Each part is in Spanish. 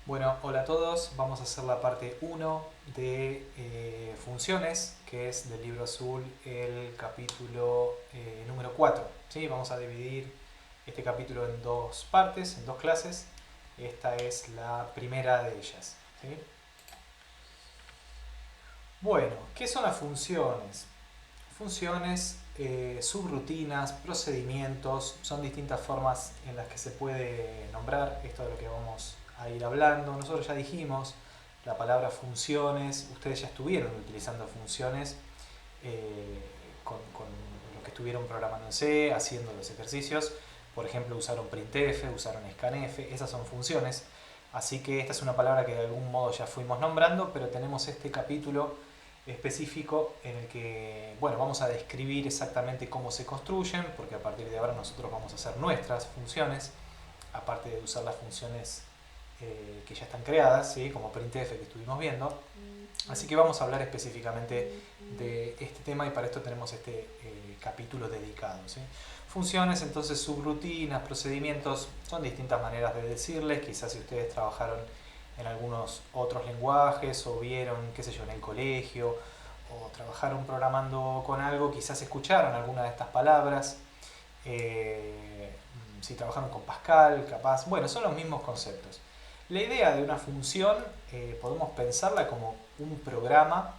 Bueno, hola a todos. Vamos a hacer la parte uno de funciones, que es del libro azul el capítulo número 4. ¿Sí? Vamos a dividir este capítulo en dos partes, en dos clases. Esta es la primera de ellas. ¿Sí? Bueno, ¿qué son las funciones? Funciones, subrutinas, procedimientos, son distintas formas en las que se puede nombrar esto de lo que vamos a ir hablando. Nosotros ya dijimos la palabra funciones, ustedes ya estuvieron utilizando funciones con los que estuvieron programando en C, haciendo los ejercicios. Por ejemplo, usaron printf, usaron scanf, esas son funciones. Así que esta es una palabra que de algún modo ya fuimos nombrando, pero tenemos este capítulo específico en el que, bueno, vamos a describir exactamente cómo se construyen, porque a partir de ahora nosotros vamos a hacer nuestras funciones, aparte de usar las funciones que ya están creadas, ¿sí? Como printf que estuvimos viendo. Así que vamos a hablar específicamente de este tema y para esto tenemos este capítulo dedicado. ¿Sí? Funciones, entonces subrutinas, procedimientos, son distintas maneras de decirles. Quizás si ustedes trabajaron en algunos otros lenguajes o vieron, qué sé yo, en el colegio o trabajaron programando con algo, quizás escucharon alguna de estas palabras. Si trabajaron con Pascal, capaz, bueno, son los mismos conceptos. La idea de una función podemos pensarla como un programa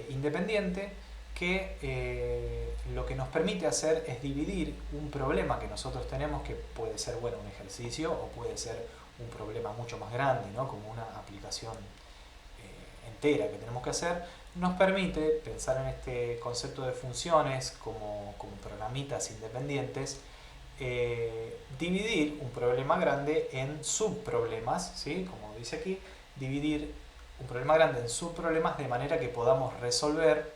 independiente que lo que nos permite hacer es dividir un problema que nosotros tenemos, que puede ser, bueno, un ejercicio o puede ser un problema mucho más grande, ¿no? Como una aplicación entera que tenemos que hacer, nos permite pensar en este concepto de funciones como programitas independientes, dividir un problema grande en subproblemas, ¿sí? Como dice aquí, dividir un problema grande en subproblemas de manera que podamos resolver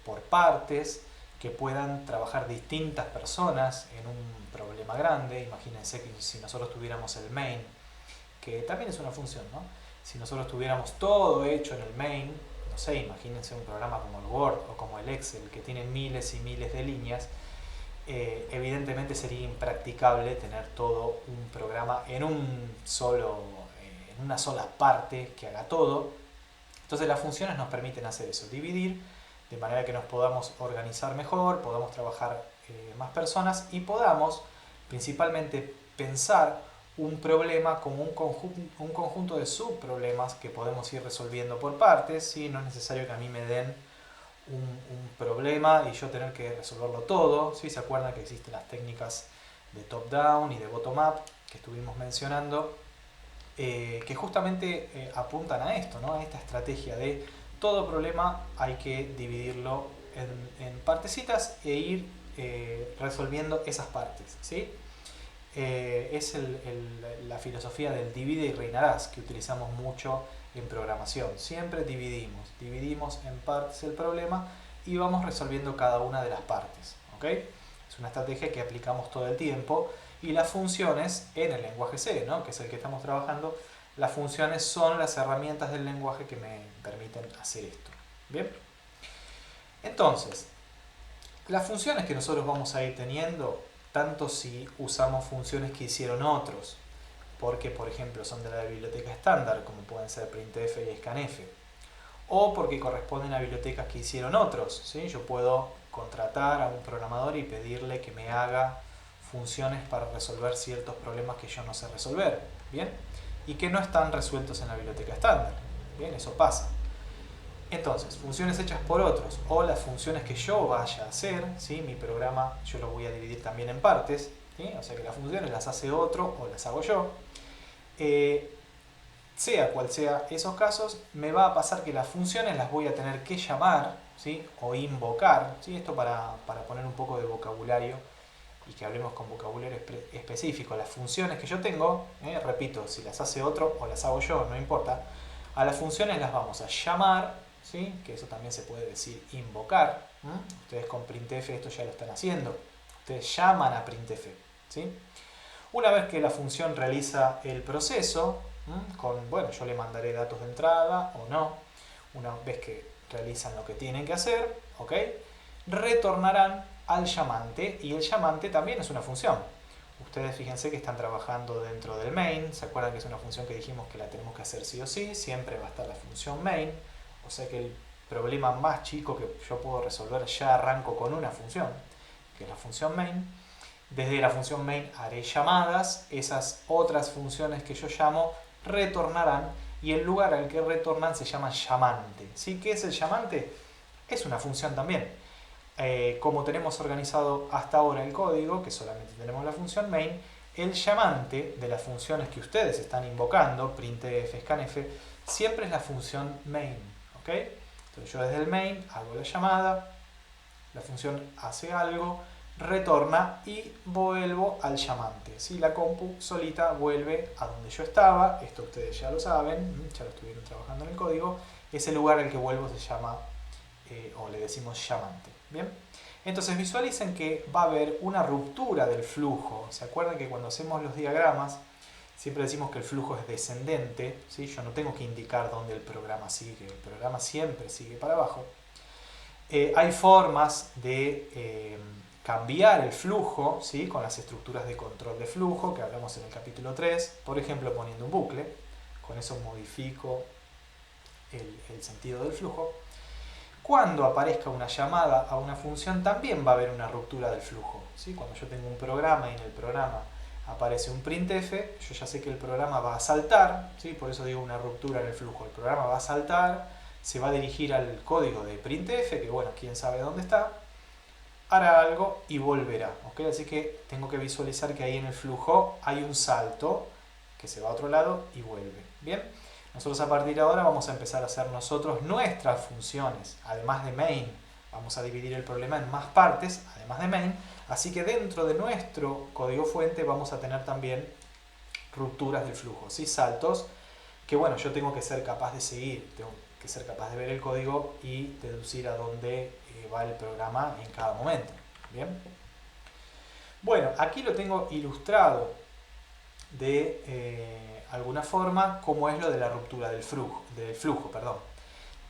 por partes, que puedan trabajar distintas personas en un problema grande. Imagínense que si nosotros tuviéramos el main, que también es una función, ¿no? Si nosotros tuviéramos todo hecho en el main, no sé, imagínense un programa como el Word o como el Excel, que tiene miles y miles de líneas, evidentemente sería impracticable tener todo un programa en en una sola parte que haga todo. Entonces las funciones nos permiten hacer eso, dividir de manera que nos podamos organizar mejor, podamos trabajar más personas y podamos principalmente pensar un problema como un conjunto de subproblemas que podemos ir resolviendo por partes. ¿Sí? No es necesario que a mí me den un problema y yo tener que resolverlo todo. ¿Sí? ¿Se acuerdan que existen las técnicas de top-down y de bottom-up que estuvimos mencionando? Que justamente apuntan a esto, ¿no? A esta estrategia de todo problema hay que dividirlo en partecitas e ir resolviendo esas partes. ¿Sí? Es la filosofía del divide y reinarás que utilizamos mucho en programación. Siempre dividimos en partes el problema y vamos resolviendo cada una de las partes. ¿Okay? Es una estrategia que aplicamos todo el tiempo y las funciones en el lenguaje C, ¿no? Que es el que estamos trabajando, las funciones son las herramientas del lenguaje que me permiten hacer esto. ¿Bien? Entonces, las funciones que nosotros vamos a ir teniendo, tanto si usamos funciones que hicieron otros, porque por ejemplo son de la biblioteca estándar, como pueden ser printf y scanf, o porque corresponden a bibliotecas que hicieron otros. ¿Sí? Yo puedo contratar a un programador y pedirle que me haga funciones para resolver ciertos problemas que yo no sé resolver, ¿bien? Y que no están resueltos en la biblioteca estándar, ¿bien? Eso pasa. Entonces, funciones hechas por otros o las funciones que yo vaya a hacer, ¿sí? Mi programa yo lo voy a dividir también en partes, ¿sí? O sea que las funciones las hace otro o las hago yo. Sea cual sea esos casos, me va a pasar que las funciones las voy a tener que llamar, ¿sí? O invocar, ¿sí? Esto para poner un poco de vocabulario y que hablemos con vocabulario específico. Las funciones que yo tengo, repito, si las hace otro o las hago yo, no importa, a las funciones las vamos a llamar, ¿sí? Que eso también se puede decir invocar. Ustedes con printf esto ya lo están haciendo. Ustedes llaman a printf, ¿sí? Una vez que la función realiza el proceso, bueno, yo le mandaré datos de entrada o no, una vez que realizan lo que tienen que hacer, ¿ok? Retornarán al llamante y el llamante también es una función. ustedes fíjense que están trabajando dentro del main. ¿Se acuerdan que es una función que dijimos que la tenemos que hacer sí o sí? Siempre va a estar la función main. O sea que el problema más chico que yo puedo resolver ya arranco con una función, que es la función main. Desde la función main haré llamadas. Esas otras funciones que yo llamo retornarán y el lugar al que retornan se llama llamante. ¿Sí? ¿Qué es el llamante? Es una función también. Como tenemos organizado hasta ahora el código, que solamente tenemos la función main, el llamante de las funciones que ustedes están invocando, printf, scanf, siempre es la función main. ¿Okay? Entonces yo desde el main hago la llamada, la función hace algo, retorna y vuelvo al llamante. ¿Sí? La compu solita vuelve a donde yo estaba, esto ustedes ya lo saben, ya lo estuvieron trabajando en el código, ese lugar al que vuelvo se llama, o le decimos llamante. ¿Bien? Entonces visualicen que va a haber una ruptura del flujo. ¿Se acuerdan que cuando hacemos los diagramas siempre decimos que el flujo es descendente? ¿Sí? Yo no tengo que indicar dónde el programa sigue, el programa siempre sigue para abajo. Hay formas de cambiar el flujo, ¿sí? Con las estructuras de control de flujo que hablamos en el capítulo 3, por ejemplo poniendo un bucle, con eso modifico el sentido del flujo. Cuando aparezca una llamada a una función también va a haber una ruptura del flujo, ¿sí? Cuando yo tengo un programa y en el programa aparece un printf, yo ya sé que el programa va a saltar, ¿sí? Por eso digo una ruptura en el flujo. El programa va a saltar, se va a dirigir al código de printf, que bueno, quién sabe dónde está, hará algo y volverá. ¿Okay? Así que tengo que visualizar que ahí en el flujo hay un salto que se va a otro lado y vuelve. ¿Bien? Nosotros a partir de ahora vamos a empezar a hacer nosotros nuestras funciones, además de main. Vamos a dividir el problema en más partes, además de main. Así que dentro de nuestro código fuente vamos a tener también rupturas del flujo, ¿sí? Saltos que bueno, yo tengo que ser capaz de seguir, tengo que ser capaz de ver el código y deducir a dónde va el programa en cada momento. ¿Bien? Bueno, aquí lo tengo ilustrado de alguna forma cómo es lo de la ruptura del flujo.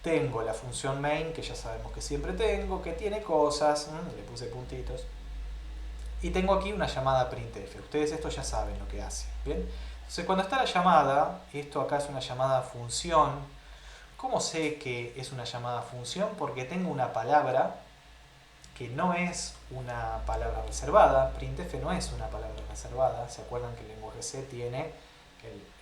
Tengo la función main, que ya sabemos que siempre tengo, que tiene cosas, le puse puntitos, y tengo aquí una llamada printf. Ustedes esto ya saben lo que hace. ¿Bien? Entonces cuando está la llamada, esto acá es una llamada función. ¿Cómo sé que es una llamada función? Porque tengo una palabra que no es una palabra reservada. Printf no es una palabra reservada. ¿Se acuerdan que el lenguaje C tiene,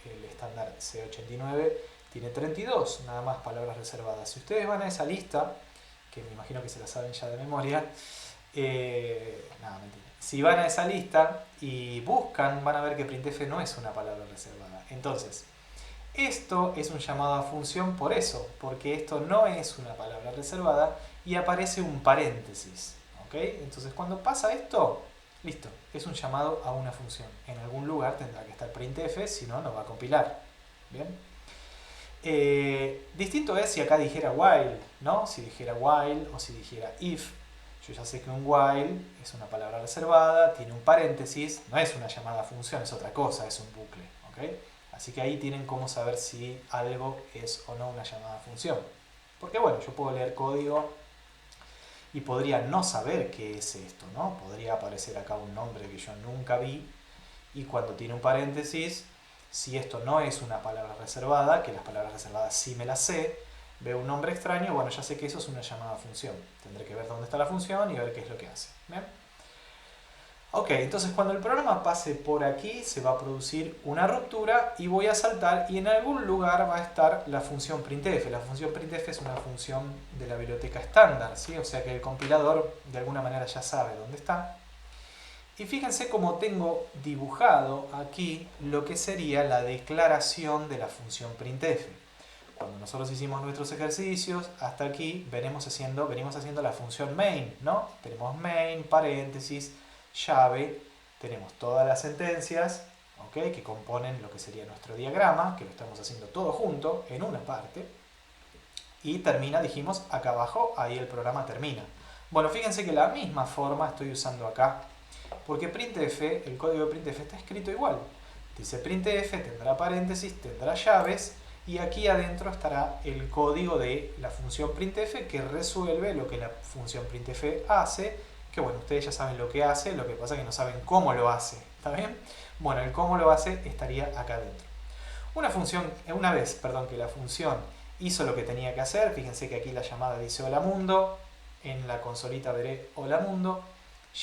el estándar C89, tiene 32 nada más palabras reservadas? Si ustedes van a esa lista, que me imagino que se la saben ya de memoria, nada, mentira. Si van a esa lista y buscan, van a ver que printf no es una palabra reservada. Entonces, esto es un llamado a función por eso, porque esto no es una palabra reservada y aparece un paréntesis. ¿Okay? Entonces cuando pasa esto, listo, es un llamado a una función. En algún lugar tendrá que estar printf, si no, no va a compilar. ¿Bien? Distinto es si acá dijera while, ¿no? Si dijera while o si dijera if. Yo ya sé que un while es una palabra reservada, tiene un paréntesis, no es una llamada a función, es otra cosa, es un bucle. ¿Okay? Así que ahí tienen cómo saber si algo es o no una llamada a función. Porque bueno, yo puedo leer código y podría no saber qué es esto, ¿no? Podría aparecer acá un nombre que yo nunca vi y cuando tiene un paréntesis, si esto no es una palabra reservada, que las palabras reservadas sí me las sé, veo un nombre extraño, bueno, ya sé que eso es una llamada a función. Tendré que ver dónde está la función y ver qué es lo que hace. ¿Bien? Ok, entonces cuando el programa pase por aquí se va a producir una ruptura y voy a saltar y en algún lugar va a estar la función printf. La función printf es una función de la biblioteca estándar, ¿sí? O sea que el compilador de alguna manera ya sabe dónde está. Y fíjense cómo tengo dibujado aquí lo que sería la declaración de la función printf. Cuando nosotros hicimos nuestros ejercicios, hasta aquí venimos haciendo la función main, ¿no? Tenemos main, paréntesis, llave, tenemos todas las sentencias, ¿okay? Que componen lo que sería nuestro diagrama, que lo estamos haciendo todo junto en una parte, y termina, dijimos, acá abajo, ahí el programa termina. Bueno, fíjense que la misma forma estoy usando acá, porque printf, el código de printf está escrito igual. Dice printf, tendrá paréntesis, tendrá llaves, y aquí adentro estará el código de la función printf que resuelve lo que la función printf hace, que bueno, ustedes ya saben lo que hace, lo que pasa es que no saben cómo lo hace. ¿Está bien? Bueno, el cómo lo hace estaría acá adentro. Una vez que la función hizo lo que tenía que hacer, fíjense que aquí la llamada dice hola mundo, en la consolita veré hola mundo,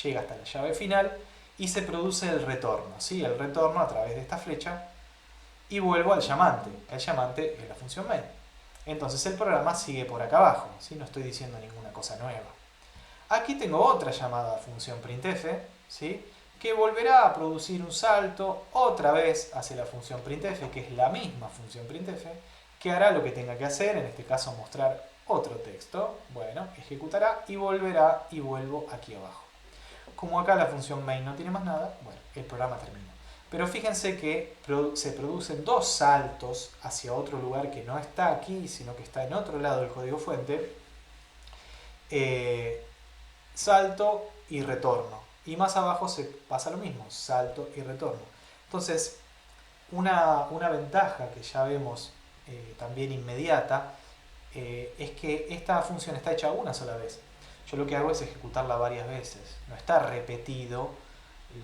llega hasta la llave final y se produce el retorno, ¿sí? El retorno a través de esta flecha y vuelvo al llamante. El llamante es la función main. Entonces el programa sigue por acá abajo, ¿sí? No estoy diciendo ninguna cosa nueva. Aquí tengo otra llamada función printf, ¿sí? Que volverá a producir un salto otra vez hacia la función printf, que es la misma función printf, que hará lo que tenga que hacer, en este caso mostrar otro texto. Bueno, ejecutará y volverá y vuelvo aquí abajo. Como acá la función main no tiene más nada, bueno, el programa termina. Pero fíjense que se producen dos saltos hacia otro lugar que no está aquí, sino que está en otro lado del código fuente. Salto y retorno. Y más abajo se pasa lo mismo, salto y retorno. Entonces, una ventaja que ya vemos también inmediata es que esta función está hecha una sola vez. Yo lo que hago es ejecutarla varias veces. No está repetido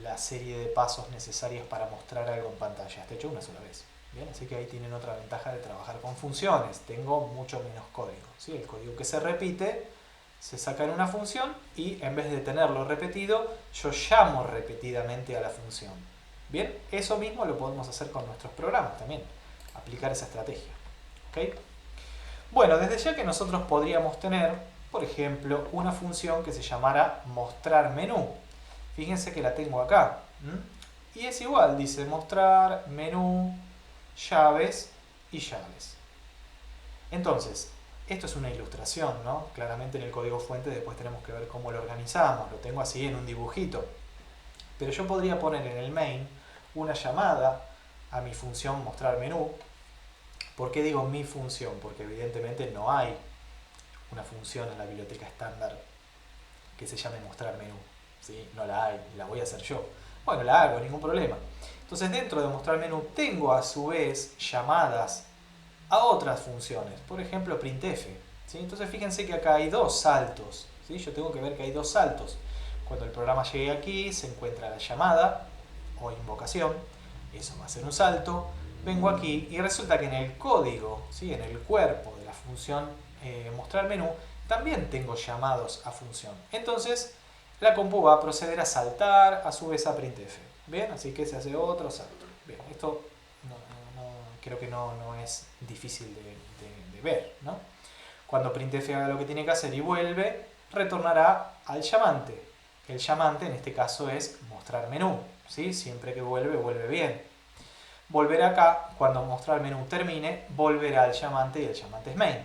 la serie de pasos necesarios para mostrar algo en pantalla. Está hecho una sola vez. ¿Bien? Así que ahí tienen otra ventaja de trabajar con funciones. Tengo mucho menos código, ¿sí? El código que se repite se saca en una función y en vez de tenerlo repetido, yo llamo repetidamente a la función. Bien, eso mismo lo podemos hacer con nuestros programas también. Aplicar esa estrategia. ¿Okay? Bueno, desde ya que nosotros podríamos tener, por ejemplo, una función que se llamara mostrar menú. Fíjense que la tengo acá. Y es igual, dice mostrar menú, llaves y llaves. Entonces, esto es una ilustración, ¿no? Claramente en el código fuente después tenemos que ver cómo lo organizamos. Lo tengo así en un dibujito. Pero yo podría poner en el main una llamada a mi función mostrar menú. ¿Por qué digo mi función? Porque evidentemente no hay una función en la biblioteca estándar que se llame mostrar menú, ¿sí? No la hay, la voy a hacer yo. Bueno, la hago, ningún problema. Entonces dentro de mostrar menú tengo a su vez llamadas a otras funciones, por ejemplo printf, ¿sí? Entonces fíjense que acá hay dos saltos, ¿sí? Yo tengo que ver que hay dos saltos. Cuando el programa llegue aquí se encuentra la llamada o invocación, eso va a ser un salto. Vengo aquí y resulta que en el código, ¿sí? En el cuerpo de la función mostrar menú, también tengo llamados a función. Entonces la compu va a proceder a saltar a su vez a printf. ¿Bien? Así que se hace otro salto. Bien, esto creo que no es difícil de ver, ¿no? Cuando printf haga lo que tiene que hacer y vuelve, retornará al llamante. El llamante en este caso es mostrar menú, ¿sí? Siempre que vuelve, vuelve bien. Volverá acá, cuando mostrar menú termine, volverá al llamante y el llamante es main.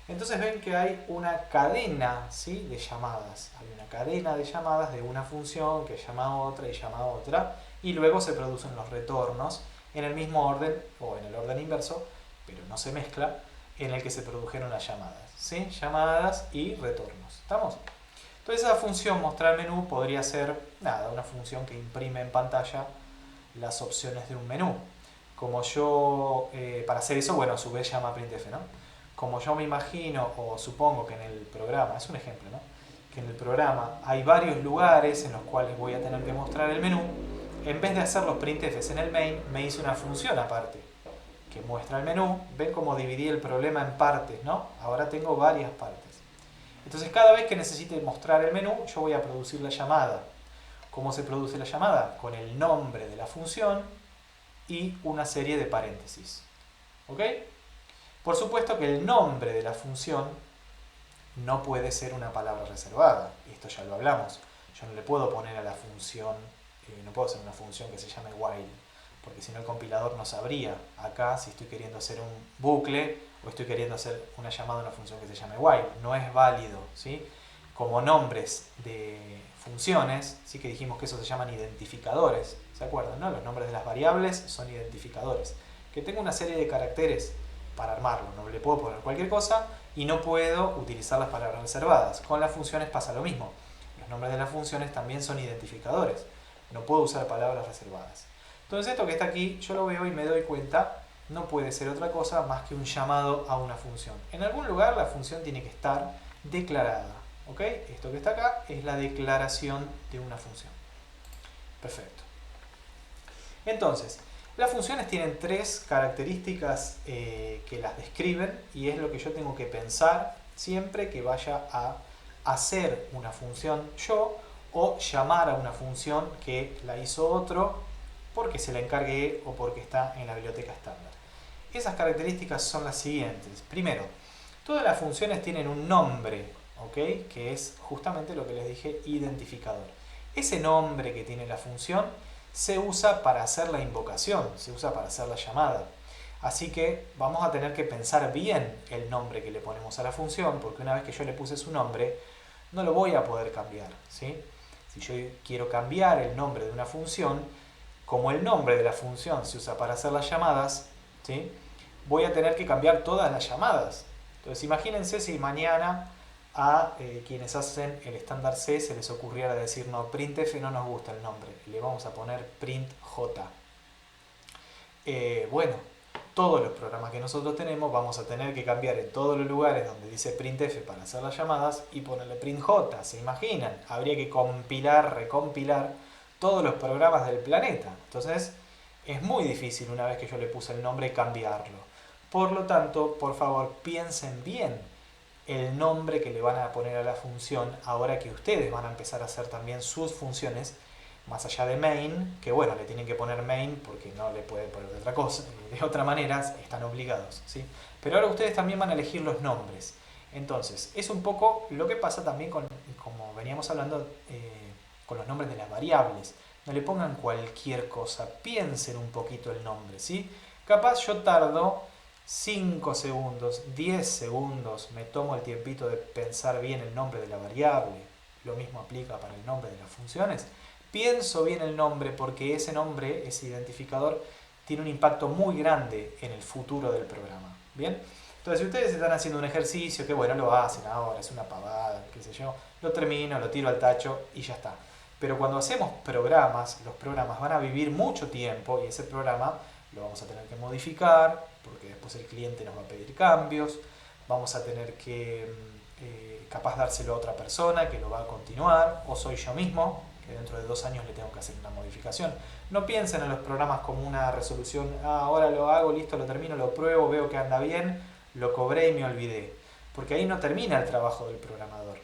Entonces ven que hay una cadena, ¿sí? De llamadas. Hay una cadena de llamadas de una función que llama a otra y llama a otra. Y luego se producen los retornos en el mismo orden o en el orden inverso, pero no se mezcla, en el que se produjeron las llamadas, ¿sí? Llamadas y retornos. ¿Estamos? Entonces esa función mostrar menú podría ser, nada, una función que imprime en pantalla las opciones de un menú. Como yo, para hacer eso, bueno, a su vez llama printf, ¿no? Como yo me imagino o supongo que en el programa, es un ejemplo, ¿no? Que en el programa hay varios lugares en los cuales voy a tener que mostrar el menú, en vez de hacer los printfs en el main, me hice una función aparte que muestra el menú. Ven cómo dividí el problema en partes, ¿no? Ahora tengo varias partes. Entonces cada vez que necesite mostrar el menú, yo voy a producir la llamada. ¿Cómo se produce la llamada? Con el nombre de la función y una serie de paréntesis. ¿Ok? Por supuesto que el nombre de la función no puede ser una palabra reservada. Esto ya lo hablamos. Yo no le puedo poner a la función, no puedo hacer una función que se llame while, porque si no el compilador no sabría acá si estoy queriendo hacer un bucle o estoy queriendo hacer una llamada a una función que se llame while. No es válido, ¿sí? Como nombres de funciones, sí que dijimos que esos se llaman identificadores, ¿se acuerdan? ¿No? Los nombres de las variables son identificadores. Que tengo una serie de caracteres para armarlo, no le puedo poner cualquier cosa y no puedo utilizar las palabras reservadas. Con las funciones pasa lo mismo. Los nombres de las funciones también son identificadores. No puedo usar palabras reservadas. Entonces esto que está aquí, yo lo veo y me doy cuenta, no puede ser otra cosa más que un llamado a una función. En algún lugar la función tiene que estar declarada. ¿Ok? Esto que está acá es la declaración de una función. Perfecto. Entonces, las funciones tienen tres características que las describen y es lo que yo tengo que pensar siempre que vaya a hacer una función yo o llamar a una función que la hizo otro porque se la encargué o porque está en la biblioteca estándar. Esas características son las siguientes. Primero, todas las funciones tienen un nombre, ¿ok? Que es justamente lo que les dije, identificador. Ese nombre que tiene la función se usa para hacer la invocación, se usa para hacer la llamada. Así que vamos a tener que pensar bien el nombre que le ponemos a la función, porque una vez que yo le puse su nombre, no lo voy a poder cambiar, ¿sí? Si yo quiero cambiar el nombre de una función, como el nombre de la función se usa para hacer las llamadas, ¿sí? Voy a tener que cambiar todas las llamadas. Entonces imagínense si mañana a quienes hacen el estándar C se les ocurriera decir no, printf no nos gusta el nombre, le vamos a poner printj. Bueno, todos los programas que nosotros tenemos vamos a tener que cambiar en todos los lugares donde dice printf para hacer las llamadas y ponerle printj, ¿se imaginan? Habría que compilar, recompilar todos los programas del planeta. Entonces es muy difícil una vez que yo le puse el nombre cambiarlo. Por lo tanto, por favor, piensen bien el nombre que le van a poner a la función ahora que ustedes van a empezar a hacer también sus funciones más allá de main, que bueno, le tienen que poner main porque no le pueden poner de otra cosa, de otra manera están obligados, ¿sí? Pero ahora ustedes también van a elegir los nombres. Entonces, es un poco lo que pasa también con, como veníamos hablando, con los nombres de las variables. No le pongan cualquier cosa, piensen un poquito el nombre, ¿sí? Capaz yo tardo 5 segundos, 10 segundos, me tomo el tiempito de pensar bien el nombre de la variable. Lo mismo aplica para el nombre de las funciones. Pienso bien el nombre porque ese nombre, ese identificador, tiene un impacto muy grande en el futuro del programa. ¿Bien? Entonces, si ustedes están haciendo un ejercicio, que bueno, lo hacen ahora, es una pavada, qué sé yo, lo termino, lo tiro al tacho y ya está. Pero cuando hacemos programas, los programas van a vivir mucho tiempo y ese programa lo vamos a tener que modificar porque después el cliente nos va a pedir cambios, vamos a tener que capaz dárselo a otra persona que lo va a continuar o soy yo mismo que dentro de 2 años le tengo que hacer una modificación. No piensen en los programas como una resolución, ahora lo hago, listo, lo termino, lo pruebo, veo que anda bien, lo cobré y me olvidé. Porque ahí no termina el trabajo del programador.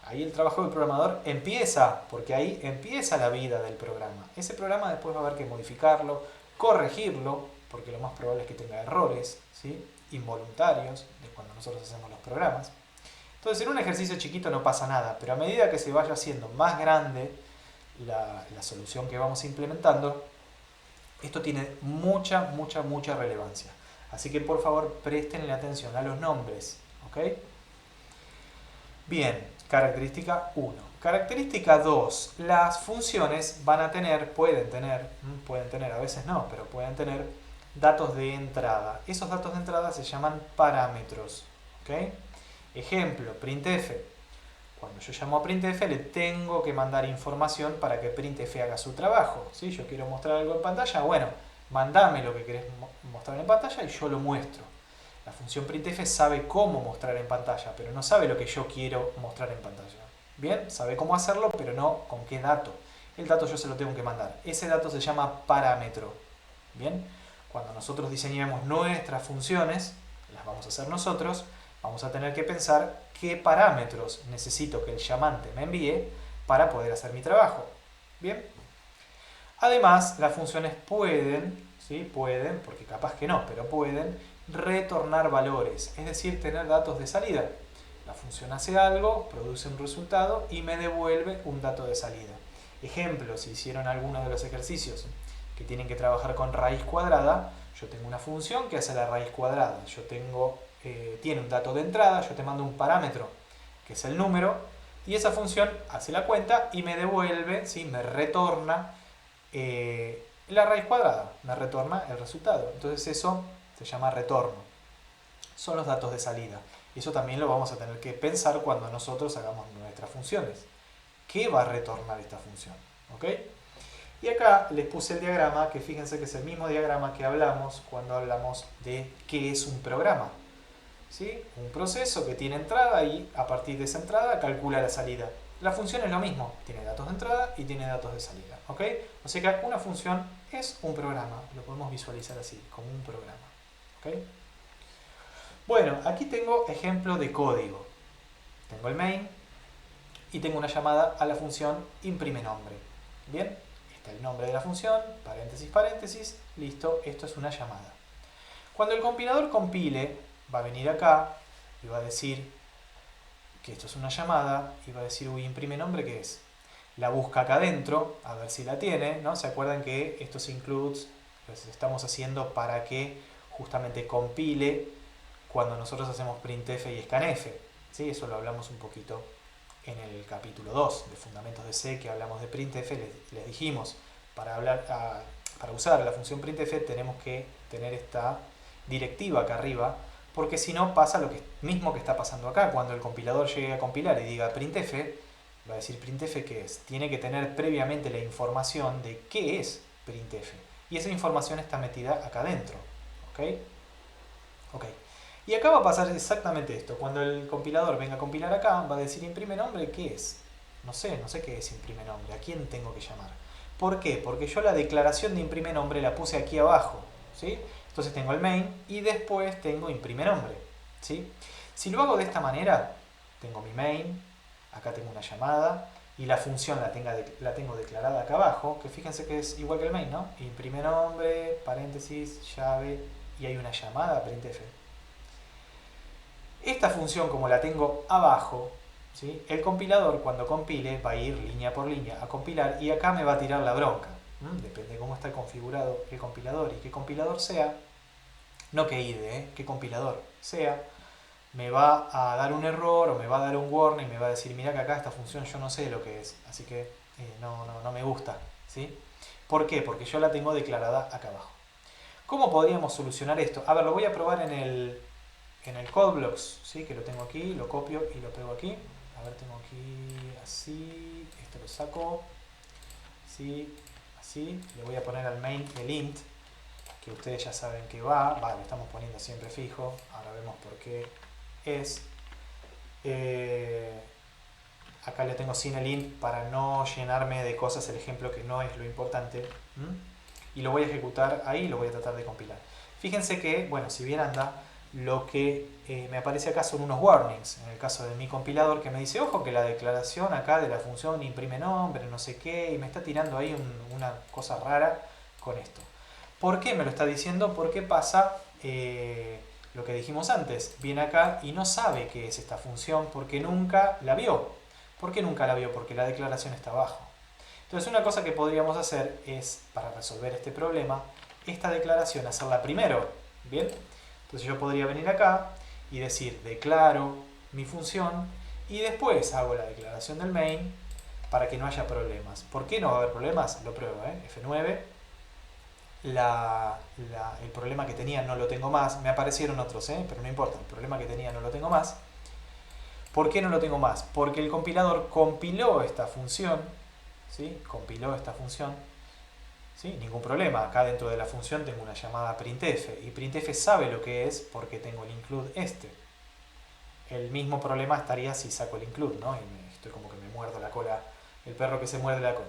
Ahí el trabajo del programador empieza, porque ahí empieza la vida del programa. Ese programa después va a haber que modificarlo, corregirlo, porque lo más probable es que tenga errores, ¿sí? Involuntarios de cuando nosotros hacemos los programas. Entonces en un ejercicio chiquito no pasa nada, pero a medida que se vaya haciendo más grande la solución que vamos implementando, esto tiene mucha relevancia. Así que por favor prestenle atención a los nombres, ¿ok? Bien, característica 1. Característica 2. Las funciones van a tener, pueden tener, a veces no, pero pueden tener datos de entrada. Esos datos de entrada se llaman parámetros, ¿ok? Ejemplo, printf. Cuando yo llamo a printf le tengo que mandar información para que printf haga su trabajo. ¿Sí? Yo quiero mostrar algo en pantalla, bueno, mandame lo que querés mostrar en pantalla y yo lo muestro. La función printf sabe cómo mostrar en pantalla, pero no sabe lo que yo quiero mostrar en pantalla. Bien, sabe cómo hacerlo, pero no con qué dato. El dato yo se lo tengo que mandar. Ese dato se llama parámetro. Bien, cuando nosotros diseñemos nuestras funciones, las vamos a hacer nosotros, vamos a tener que pensar qué parámetros necesito que el llamante me envíe para poder hacer mi trabajo. Bien. Además, las funciones pueden, ¿sí? Pueden, porque capaz que no, pero pueden retornar valores, es decir, tener datos de salida. La función hace algo, produce un resultado y me devuelve un dato de salida. Ejemplo, si hicieron alguno de los ejercicios que tienen que trabajar con raíz cuadrada, yo tengo una función que hace la raíz cuadrada. Yo tengo, tiene un dato de entrada, yo te mando un parámetro, que es el número, y esa función hace la cuenta y me devuelve, ¿sí? Me retorna la raíz cuadrada, me retorna el resultado. Entonces eso se llama retorno. Son los datos de salida. Y eso también lo vamos a tener que pensar cuando nosotros hagamos nuestras funciones. ¿Qué va a retornar esta función? ¿Ok? Y acá les puse el diagrama, que fíjense que es el mismo diagrama que hablamos cuando hablamos de qué es un programa. ¿Sí? Un proceso que tiene entrada y a partir de esa entrada calcula la salida. La función es lo mismo, tiene datos de entrada y tiene datos de salida, ¿ok? O sea que una función es un programa, lo podemos visualizar así, como un programa, ¿ok? Bueno, aquí tengo ejemplo de código. Tengo el main y tengo una llamada a la función imprime nombre. Bien, está el nombre de la función, paréntesis, paréntesis, listo, esto es una llamada. Cuando el compilador compile, va a venir acá y va a decir que esto es una llamada y va a decir, uy, imprime nombre, ¿qué es? La busca acá adentro, a ver si la tiene, ¿no? ¿Se acuerdan que estos includes los estamos haciendo para que justamente compile cuando nosotros hacemos printf y scanf? ¿Sí? Eso lo hablamos un poquito en el capítulo 2 de Fundamentos de C, que hablamos de printf. Les dijimos, para usar la función printf tenemos que tener esta directiva acá arriba, porque si no pasa lo mismo que está pasando acá. Cuando el compilador llegue a compilar y diga printf, va a decir printf ¿qué es? Tiene que tener previamente la información de qué es printf. Y esa información está metida acá adentro. ¿Ok? Ok. Y acá va a pasar exactamente esto. Cuando el compilador venga a compilar acá, va a decir imprime nombre, ¿qué es? No sé qué es imprime nombre. ¿A quién tengo que llamar? ¿Por qué? Porque yo la declaración de imprime nombre la puse aquí abajo. ¿Sí? Entonces tengo el main y después tengo imprime nombre. ¿Sí? Si lo hago de esta manera, tengo mi main, acá tengo una llamada y la función la tengo declarada acá abajo, que fíjense que es igual que el main, ¿no? Imprime nombre, paréntesis, llave y hay una llamada printf. Esta función, como la tengo abajo, ¿sí? El compilador cuando compile va a ir línea por línea a compilar y acá me va a tirar la bronca. Depende de cómo está configurado el compilador y qué compilador sea, no que IDE, qué compilador sea, me va a dar un error o me va a dar un warning, me va a decir, mira que acá esta función yo no sé lo que es, así que no me gusta. ¿Sí? ¿Por qué? Porque yo la tengo declarada acá abajo. ¿Cómo podríamos solucionar esto? A ver, lo voy a probar en el CodeBlocks, ¿sí? Que lo tengo aquí, lo copio y lo pego aquí. A ver, tengo aquí así, esto lo saco, así, así. Le voy a poner al main el int, que ustedes ya saben que va, lo estamos poniendo siempre fijo, ahora vemos por qué es. Acá le tengo sin el int para no llenarme de cosas el ejemplo que no es lo importante. Y lo voy a ejecutar ahí y lo voy a tratar de compilar. Fíjense que, bueno, si bien anda, lo que me aparece acá son unos warnings, en el caso de mi compilador, que me dice, ojo que la declaración acá de la función imprime nombre, no sé qué, y me está tirando ahí una cosa rara con esto. ¿Por qué me lo está diciendo? Porque pasa lo que dijimos antes, viene acá y no sabe qué es esta función porque nunca la vio. ¿Por qué nunca la vio? Porque la declaración está abajo. Entonces una cosa que podríamos hacer es, para resolver este problema, esta declaración hacerla primero. ¿Bien? Entonces yo podría venir acá y decir, declaro mi función y después hago la declaración del main para que no haya problemas. ¿Por qué no va a haber problemas? Lo pruebo, F9. El problema que tenía no lo tengo más. Me aparecieron otros, pero no importa. El problema que tenía no lo tengo más. ¿Por qué no lo tengo más? Porque el compilador compiló esta función. ¿Sí? Compiló esta función. ¿Sí? Ningún problema. Acá dentro de la función tengo una llamada printf. Y printf sabe lo que es porque tengo el include este. El mismo problema estaría si saco el include, ¿no? Y estoy como que me muerdo la cola. El perro que se muerde la cola.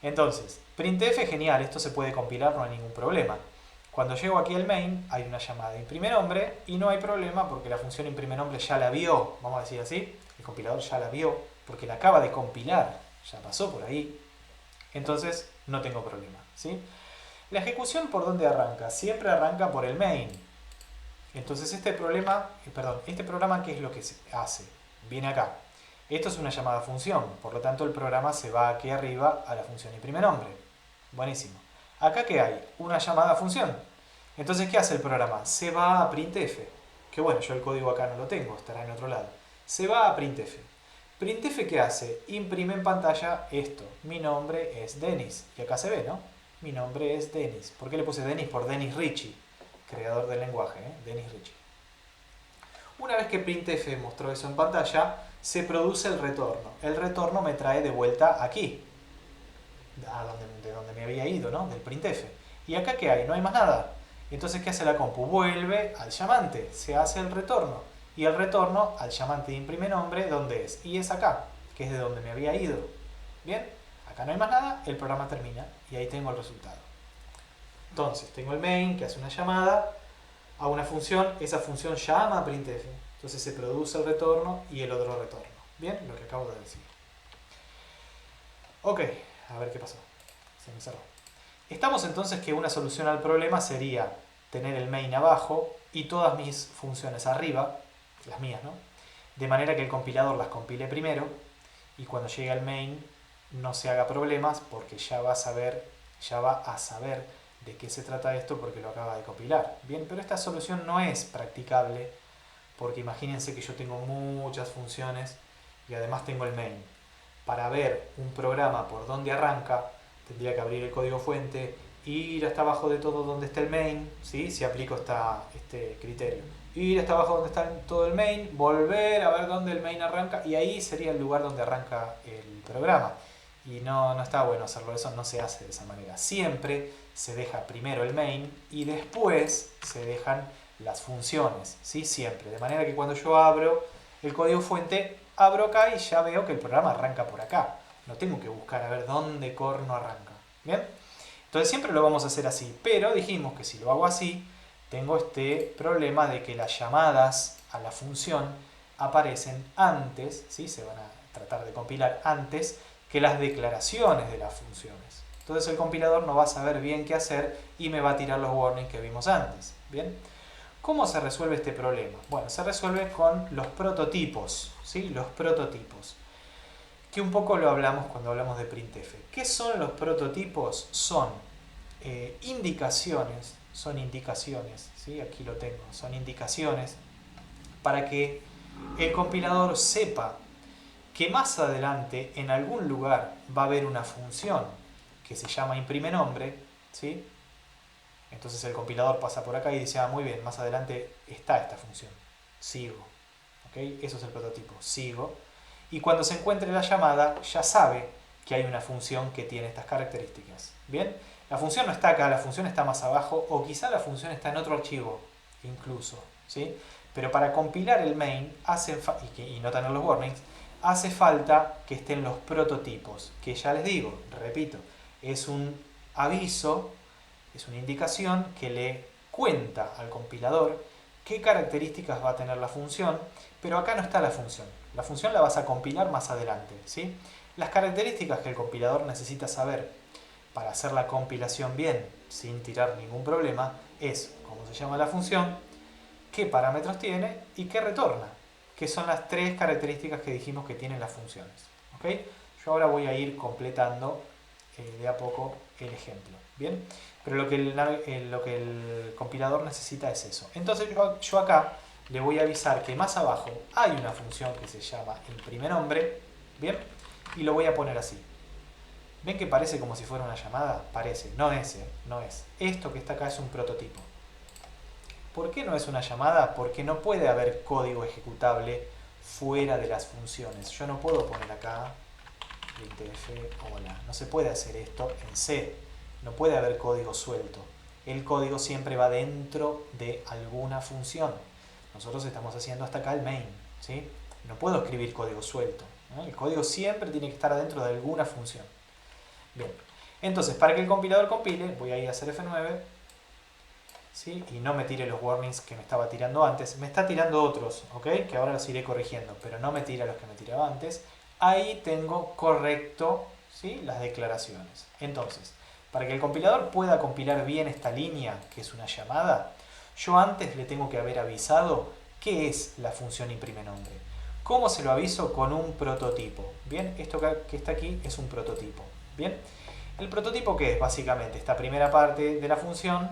Entonces, printf, genial, esto se puede compilar, no hay ningún problema. Cuando llego aquí al main, hay una llamada imprime nombre y no hay problema porque la función imprime nombre ya la vio, vamos a decir así, el compilador ya la vio porque la acaba de compilar, ya pasó por ahí, entonces no tengo problema, ¿sí? La ejecución, ¿por dónde arranca? Siempre arranca por el main. Entonces este programa, ¿qué es lo que hace? Viene acá. Esto es una llamada función, por lo tanto el programa se va aquí arriba a la función imprime nombre. Buenísimo. Acá ¿qué hay? Una llamada función. Entonces, ¿qué hace el programa? Se va a printf. Que bueno, yo el código acá no lo tengo, estará en otro lado. Se va a printf. ¿Printf qué hace? Imprime en pantalla esto. Mi nombre es Denis. Y acá se ve, ¿no? Mi nombre es Denis. ¿Por qué le puse Denis? Por Denis Ritchie, creador del lenguaje, Denis Ritchie. Una vez que printf mostró eso en pantalla, se produce el retorno. El retorno me trae de vuelta aquí, de donde me había ido, ¿no? Del printf. ¿Y acá qué hay? No hay más nada. Entonces, ¿qué hace la compu? Vuelve al llamante, se hace el retorno. Y el retorno al llamante de imprime nombre, ¿dónde es? Y es acá. que es de donde me había ido. Bien, acá no hay más nada, el programa termina y ahí tengo el resultado. Entonces, tengo el main que hace una llamada a una función, esa función llama a printf, entonces se produce el retorno y el otro retorno. Bien, lo que acabo de decir. Ok, a ver qué pasó. Se me cerró. Estamos entonces que una solución al problema sería tener el main abajo y todas mis funciones arriba, las mías, ¿no? De manera que el compilador las compile primero y cuando llegue al main no se haga problemas porque ya va a saber de qué se trata esto porque lo acaba de compilar. Bien, pero esta solución no es practicable porque imagínense que yo tengo muchas funciones y además tengo el main. Para ver un programa por donde arranca, tendría que abrir el código fuente, ir hasta abajo de todo donde está el main, ¿sí? Si aplico este criterio. Ir hasta abajo donde está todo el main, volver a ver dónde el main arranca y ahí sería el lugar donde arranca el programa. Y no está bueno hacerlo, eso no se hace de esa manera. Siempre se deja primero el main y después se dejan las funciones, ¿sí? Siempre. De manera que cuando yo abro el código fuente, abro acá y ya veo que el programa arranca por acá. No tengo que buscar a ver dónde corno arranca. ¿Bien? Entonces siempre lo vamos a hacer así. Pero dijimos que si lo hago así, tengo este problema de que las llamadas a la función aparecen antes, ¿sí? Se van a tratar de compilar antes que las declaraciones de las funciones. Entonces el compilador no va a saber bien qué hacer y me va a tirar los warnings que vimos antes. ¿Bien? ¿Cómo se resuelve este problema? Bueno, se resuelve con los prototipos, ¿sí? Los prototipos, que un poco lo hablamos cuando hablamos de printf. ¿Qué son los prototipos? Son indicaciones, ¿sí? Aquí lo tengo, son indicaciones para que el compilador sepa que más adelante en algún lugar va a haber una función que se llama imprime nombre, ¿sí? Entonces el compilador pasa por acá y dice, muy bien, más adelante está esta función, sigo, ¿ok? Eso es el prototipo, sigo, y cuando se encuentre la llamada ya sabe que hay una función que tiene estas características, ¿bien? La función no está acá, la función está más abajo, o quizá la función está en otro archivo, incluso, ¿sí? Pero para compilar el main y no tener los warnings, hace falta que estén los prototipos, que ya les digo, repito, es un aviso, es una indicación que le cuenta al compilador qué características va a tener la función, pero acá no está la función. La función la vas a compilar más adelante, ¿sí? Las características que el compilador necesita saber para hacer la compilación bien, sin tirar ningún problema, es cómo se llama la función, qué parámetros tiene y qué retorna, que son las tres características que dijimos que tienen las funciones. ¿Ok? Yo ahora voy a ir completando de a poco el ejemplo. ¿Bien? Pero lo que el compilador necesita es eso. Entonces yo acá le voy a avisar que más abajo hay una función que se llama imprime nombre. ¿Bien? Y lo voy a poner así. ¿Ven que parece como si fuera una llamada? Parece, no es, no es. Esto que está acá es un prototipo. ¿Por qué no es una llamada? Porque no puede haber código ejecutable fuera de las funciones. Yo no puedo poner acá printf hola. No se puede hacer esto en C. No puede haber código suelto. El código siempre va dentro de alguna función. Nosotros estamos haciendo hasta acá el main, ¿sí? No puedo escribir código suelto, ¿no? El código siempre tiene que estar dentro de alguna función. Bien. Entonces, para que el compilador compile, voy a ir a hacer F9, ¿sí? Y no me tire los warnings que me estaba tirando antes. Me está tirando otros, ¿ok? Que ahora los iré corrigiendo, pero no me tira los que me tiraba antes. Ahí tengo correcto, ¿sí? Las declaraciones. Entonces, para que el compilador pueda compilar bien esta línea, que es una llamada, yo antes le tengo que haber avisado qué es la función imprime nombre. ¿Cómo se lo aviso? Con un prototipo. Bien, esto que está aquí es un prototipo. Bien, el prototipo ¿qué es? Básicamente esta primera parte de la función,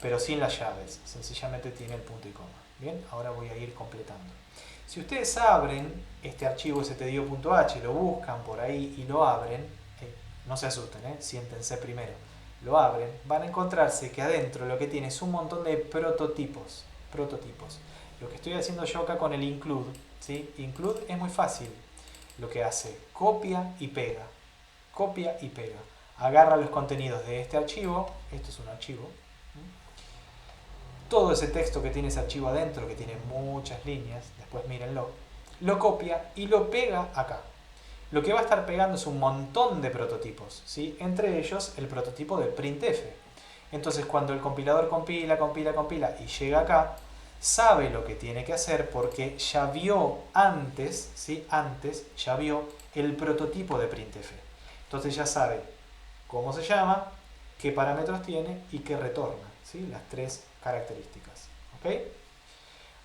pero sin las llaves. Sencillamente tiene el punto y coma. Bien, ahora voy a ir completando. Si ustedes abren este archivo stdio.h, lo buscan por ahí y lo abren, no se asusten, siéntense primero, lo abren, van a encontrarse que adentro lo que tiene es un montón de prototipos. Lo que estoy haciendo yo acá con el include, ¿sí? Include es muy fácil. Lo que hace, copia y pega. Copia y pega. Agarra los contenidos de este archivo, esto es un archivo, todo ese texto que tiene ese archivo adentro, que tiene muchas líneas, después mírenlo, lo copia y lo pega acá. lo que va a estar pegando es un montón de prototipos, ¿sí? Entre ellos el prototipo de printf. Entonces cuando el compilador compila y llega acá, sabe lo que tiene que hacer porque ya vio antes, ¿sí? Antes ya vio el prototipo de printf. Entonces ya sabe cómo se llama, qué parámetros tiene y qué retorna, ¿sí? Las tres características. ¿Ok?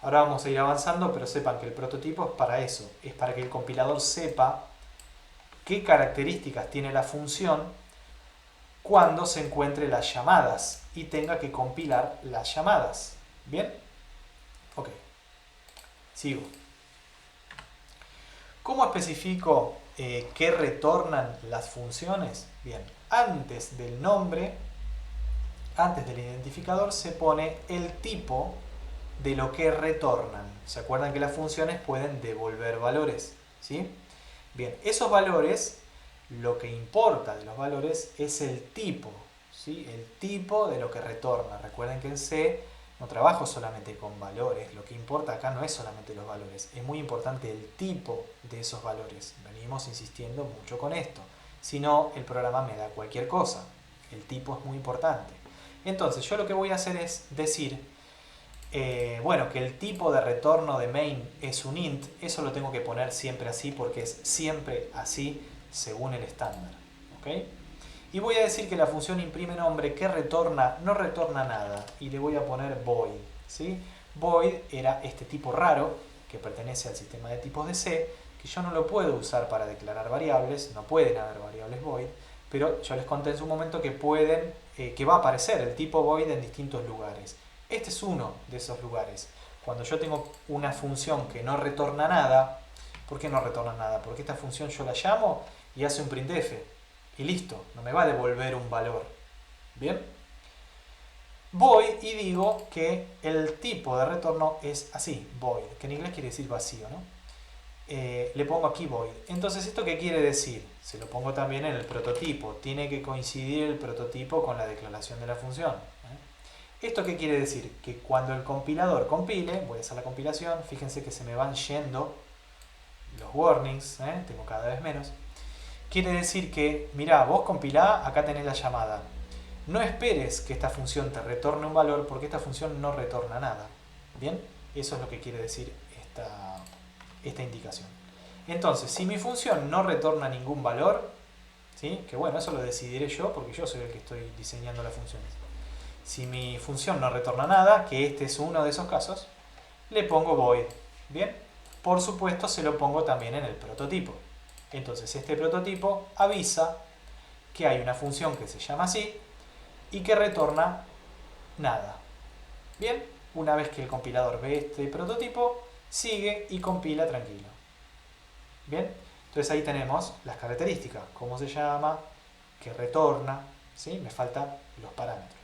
Ahora vamos a ir avanzando, pero sepan que el prototipo es para eso, es para que el compilador sepa qué características tiene la función cuando se encuentre las llamadas y tenga que compilar las llamadas. ¿Bien? Ok. Sigo. ¿Cómo especifico qué retornan las funciones? Bien, antes del nombre, antes del identificador se pone el tipo de lo que retornan. ¿Se acuerdan que las funciones pueden devolver valores? ¿Sí? Bien, esos valores, lo que importa de los valores es el tipo, ¿sí? El tipo de lo que retorna. Recuerden que en C no trabajo solamente con valores, lo que importa acá no es solamente los valores, es muy importante el tipo de esos valores. Venimos insistiendo mucho con esto, si no el programa me da cualquier cosa. El tipo es muy importante. Entonces yo lo que voy a hacer es decir, bueno, que el tipo de retorno de main es un int, eso lo tengo que poner siempre así porque es siempre así según el estándar. ¿Ok? Y voy a decir que la función imprime nombre que retorna, no retorna nada. Y le voy a poner void. ¿Sí? Void era este tipo raro que pertenece al sistema de tipos de C, que yo no lo puedo usar para declarar variables, no pueden haber variables void, pero yo les conté en su momento que pueden, que va a aparecer el tipo void en distintos lugares. Este es uno de esos lugares. Cuando yo tengo una función que no retorna nada, ¿por qué no retorna nada? Porque esta función yo la llamo y hace un printf. Y listo, no me va a devolver un valor. ¿Bien? Voy y digo que el tipo de retorno es así, void, que en inglés quiere decir vacío, ¿no? Le pongo aquí void. Entonces, ¿esto qué quiere decir? Se lo pongo también en el prototipo. Tiene que coincidir el prototipo con la declaración de la función. ¿Esto qué quiere decir? Que cuando el compilador compile, voy a hacer la compilación, fíjense que se me van yendo los warnings, tengo cada vez menos. Quiere decir que, mirá, vos compilá, acá tenés la llamada. No esperes que esta función te retorne un valor porque esta función no retorna nada. ¿Bien? Eso es lo que quiere decir esta indicación. Entonces, si mi función no retorna ningún valor, ¿sí? Que bueno, eso lo decidiré yo porque yo soy el que estoy diseñando las funciones. Si mi función no retorna nada, que este es uno de esos casos, le pongo void. ¿Bien? Por supuesto, se lo pongo también en el prototipo. Entonces este prototipo avisa que hay una función que se llama así y que retorna nada. Bien, una vez que el compilador ve este prototipo, sigue y compila tranquilo. Bien, entonces ahí tenemos las características, cómo se llama, qué retorna, ¿sí? Me faltan los parámetros.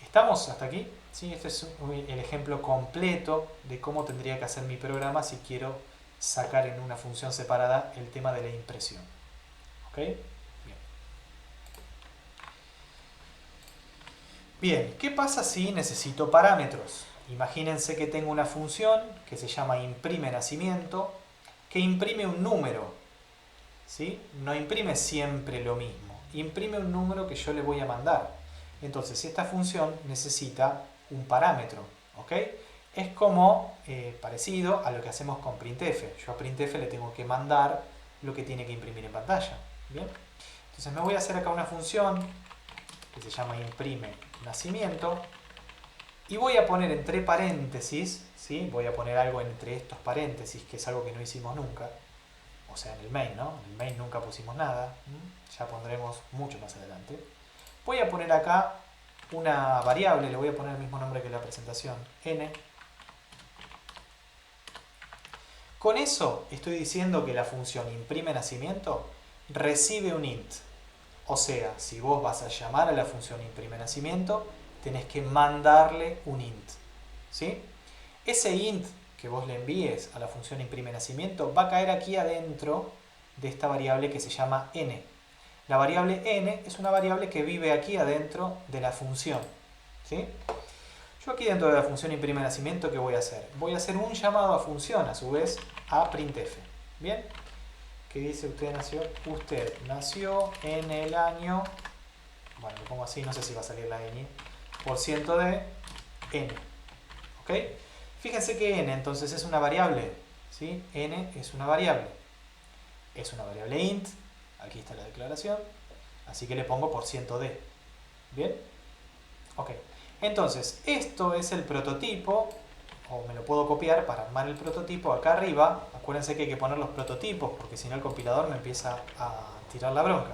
¿Estamos hasta aquí? ¿Sí? Este es el ejemplo completo de cómo tendría que hacer mi programa si quiero sacar en una función separada el tema de la impresión. ¿Ok? Bien. Bien, ¿qué pasa si necesito parámetros? Imagínense que tengo una función que se llama imprime nacimiento, que imprime un número. ¿Sí? No imprime siempre lo mismo. Imprime un número que yo le voy a mandar. Entonces, esta función necesita un parámetro. ¿Ok? Es como parecido a lo que hacemos con printf. Yo a printf le tengo que mandar lo que tiene que imprimir en pantalla. ¿Bien? Entonces me voy a hacer acá una función que se llama imprime nacimiento y voy a poner entre paréntesis, ¿sí? Voy a poner algo entre estos paréntesis, que es algo que no hicimos nunca, o sea, en el main, ¿no? En el main nunca pusimos nada, ya pondremos mucho más adelante. Voy a poner acá una variable, le voy a poner el mismo nombre que la presentación, n. Con eso estoy diciendo que la función imprime nacimiento recibe un int. O sea, si vos vas a llamar a la función imprime nacimiento, tenés que mandarle un int. ¿Sí? Ese int que vos le envíes a la función imprime nacimiento va a caer aquí adentro de esta variable que se llama n. La variable n es una variable que vive aquí adentro de la función. ¿Sí? Yo aquí dentro de la función imprime nacimiento, ¿qué voy a hacer? Voy a hacer un llamado a función, a su vez, a printf. ¿Bien? que dice usted nació en el año, bueno, lo pongo así, no sé si va a salir la ñ, por ciento de n. ¿Ok? Fíjense que n entonces es una variable, ¿sí? N es una variable int, aquí está la declaración, así que le pongo por ciento de. ¿Bien? Ok. Entonces, esto es el prototipo, o me lo puedo copiar para armar el prototipo acá arriba. Acuérdense que hay que poner los prototipos, porque si no el compilador me empieza a tirar la bronca.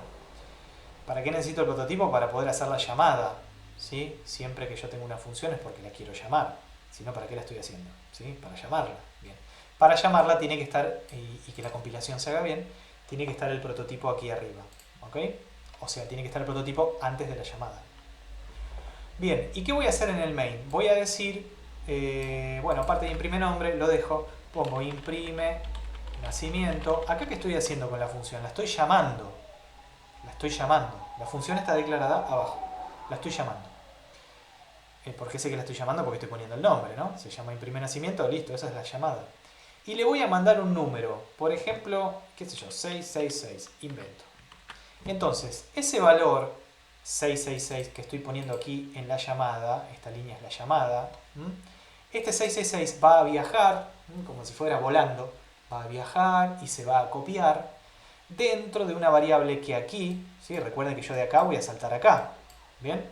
¿Para qué necesito el prototipo? Para poder hacer la llamada, ¿sí? Siempre que yo tengo una función es porque la quiero llamar. Si no, ¿para qué la estoy haciendo? ¿Sí? Para llamarla. Bien. Para llamarla tiene que estar, y que la compilación se haga bien, tiene que estar el prototipo aquí arriba. ¿Ok? O sea, tiene que estar el prototipo antes de la llamada. Bien, ¿y qué voy a hacer en el main? Voy a decir, bueno, aparte de imprime nombre, lo dejo, pongo imprime nacimiento. ¿Acá qué estoy haciendo con la función? La estoy llamando. La función está declarada abajo. La estoy llamando. ¿Por qué sé que la estoy llamando? Porque estoy poniendo el nombre, ¿no? Se llama imprime nacimiento, listo, esa es la llamada. Y le voy a mandar un número. Por ejemplo, qué sé yo, 666, invento. Entonces, ese valor 666 que estoy poniendo aquí en la llamada, esta línea es la llamada, este 666 va a viajar, como si fuera volando, va a viajar y se va a copiar dentro de una variable que aquí, ¿sí? Recuerden que yo de acá voy a saltar acá, ¿bien?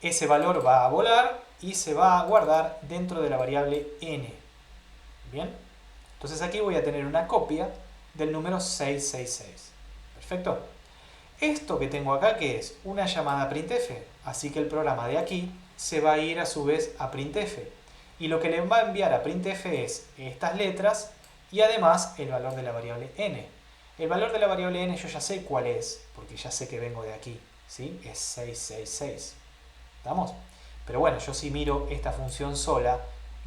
Ese valor va a volar y se va a guardar dentro de la variable n, ¿bien? Entonces aquí voy a tener una copia del número 666, ¿perfecto? Esto que tengo acá, ¿qué es? Una llamada printf, así que el programa de aquí se va a ir a su vez a printf. Y lo que le va a enviar a printf es estas letras y además el valor de la variable n. El valor de la variable n yo ya sé cuál es, porque ya sé que vengo de aquí, ¿sí? Es 666. ¿Estamos? Pero bueno, yo si miro esta función sola,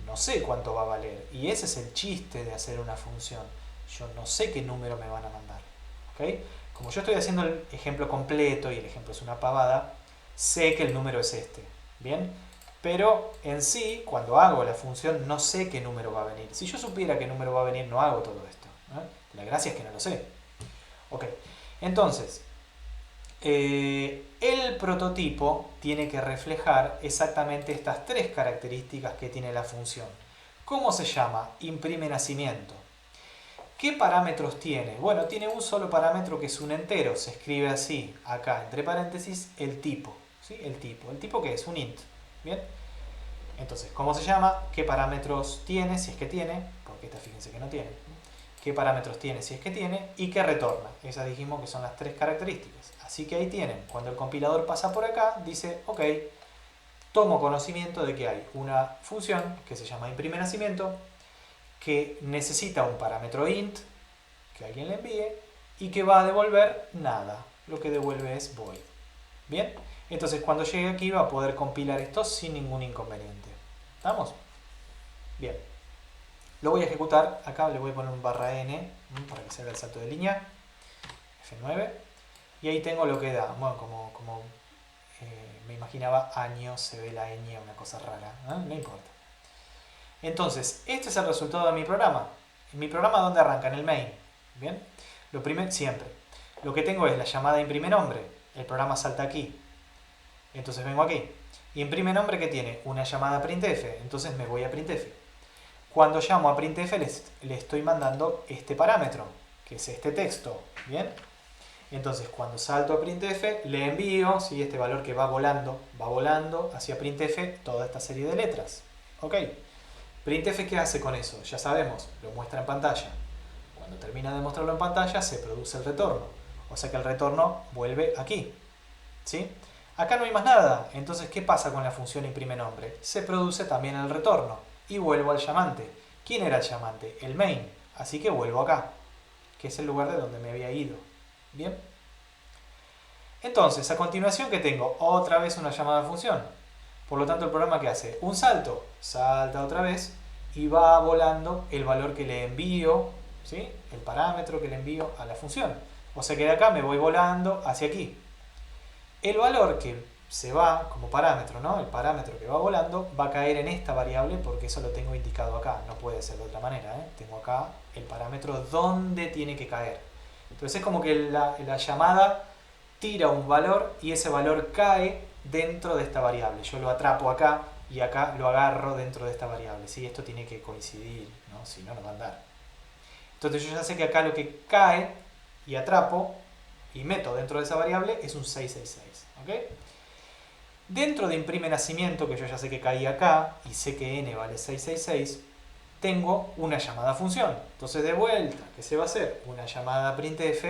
no sé cuánto va a valer. Y ese es el chiste de hacer una función. Yo no sé qué número me van a mandar. ¿Ok? Como yo estoy haciendo el ejemplo completo y el ejemplo es una pavada, sé que el número es este. ¿Bien? Pero en sí, cuando hago la función, no sé qué número va a venir. Si yo supiera qué número va a venir, no hago todo esto. La gracia es que no lo sé. Ok, entonces, el prototipo tiene que reflejar exactamente estas tres características que tiene la función. ¿Cómo se llama? Imprime nacimiento. ¿Qué parámetros tiene? Bueno, tiene un solo parámetro que es un entero. Se escribe así, acá, entre paréntesis, el tipo. ¿Sí? El tipo. ¿El tipo qué es? Un int. ¿Bien? Entonces, ¿cómo se llama? ¿Qué parámetros tiene? Si es que tiene. Porque esta fíjense que no tiene. ¿Qué parámetros tiene? Si es que tiene. Y qué retorna. Esas dijimos que son las tres características. Así que ahí tienen. Cuando el compilador pasa por acá, dice, ok, tomo conocimiento de que hay una función que se llama imprime nacimiento, que necesita un parámetro int que alguien le envíe y que va a devolver nada. Lo que devuelve es void. ¿Bien? Entonces cuando llegue aquí va a poder compilar esto sin ningún inconveniente. ¿Estamos? Bien. Lo voy a ejecutar. Acá le voy a poner un /n para que se haga el salto de línea. F9. Y ahí tengo lo que da. Bueno, como me imaginaba, año, se ve la ñ, una cosa rara. No importa. Entonces, este es el resultado de mi programa. En mi programa, ¿dónde arranca? En el main. ¿Bien? Lo primero, siempre. Lo que tengo es la llamada imprime nombre. El programa salta aquí. Entonces vengo aquí. Imprime nombre que tiene una llamada printf. Entonces me voy a printf. Cuando llamo a printf le estoy mandando este parámetro, que es este texto. ¿Bien? Entonces cuando salto a printf le envío, ¿sí? Este valor que va volando hacia printf toda esta serie de letras. ¿Ok? Printf, ¿qué hace con eso? Ya sabemos, lo muestra en pantalla. Cuando termina de mostrarlo en pantalla, se produce el retorno. O sea que el retorno vuelve aquí. ¿Sí? Acá no hay más nada. Entonces, ¿qué pasa con la función imprime nombre? Se produce también el retorno. Y vuelvo al llamante. ¿Quién era el llamante? El main. Así que vuelvo acá, que es el lugar de donde me había ido. ¿Bien? Entonces, a continuación, ¿qué tengo? Otra vez una llamada a función. Por lo tanto, el programa ¿qué hace? Un salto, salta otra vez y va volando el valor que le envío, ¿sí? El parámetro que le envío a la función. O sea que de acá me voy volando hacia aquí. El valor que se va como parámetro, ¿no? El parámetro que va volando va a caer en esta variable porque eso lo tengo indicado acá. No puede ser de otra manera, ¿eh? Tengo acá el parámetro donde tiene que caer. Entonces es como que la llamada tira un valor y ese valor cae dentro de esta variable. Yo lo atrapo acá y acá lo agarro dentro de esta variable. ¿Sí? Esto tiene que coincidir, ¿no? Si no, no va a andar. Entonces yo ya sé que acá lo que cae y atrapo y meto dentro de esa variable es un 666. ¿Ok? Dentro de imprime nacimiento, que yo ya sé que caí acá y sé que n vale 666, tengo una llamada función. Entonces de vuelta, ¿qué se va a hacer? Una llamada a printf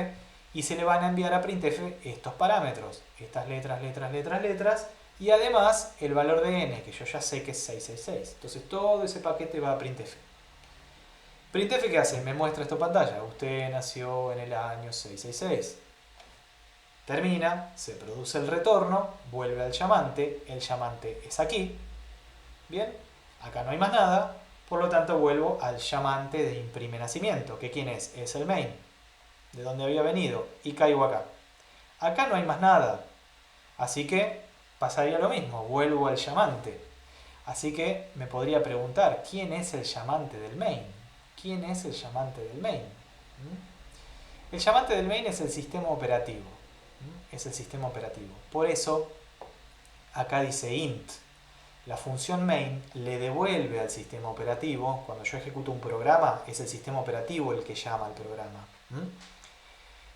y se le van a enviar a printf estos parámetros, estas letras, letras, letras, letras, y además el valor de n, que yo ya sé que es 666. Entonces todo ese paquete va a printf. ¿Printf qué hace? Me muestra esta pantalla. Usted nació en el año 666. Termina, se produce el retorno, vuelve al llamante, el llamante es aquí. Bien, acá no hay más nada, por lo tanto vuelvo al llamante de imprime nacimiento, que ¿quién es? Es el main, de donde había venido, y caigo acá. Acá no hay más nada, así que pasaría lo mismo, vuelvo al llamante. Así que me podría preguntar, ¿quién es el llamante del main? ¿Quién es el llamante del main? El llamante del main es el sistema operativo. Es el sistema operativo. Por eso, acá dice int. La función main le devuelve al sistema operativo, cuando yo ejecuto un programa, es el sistema operativo el que llama al programa.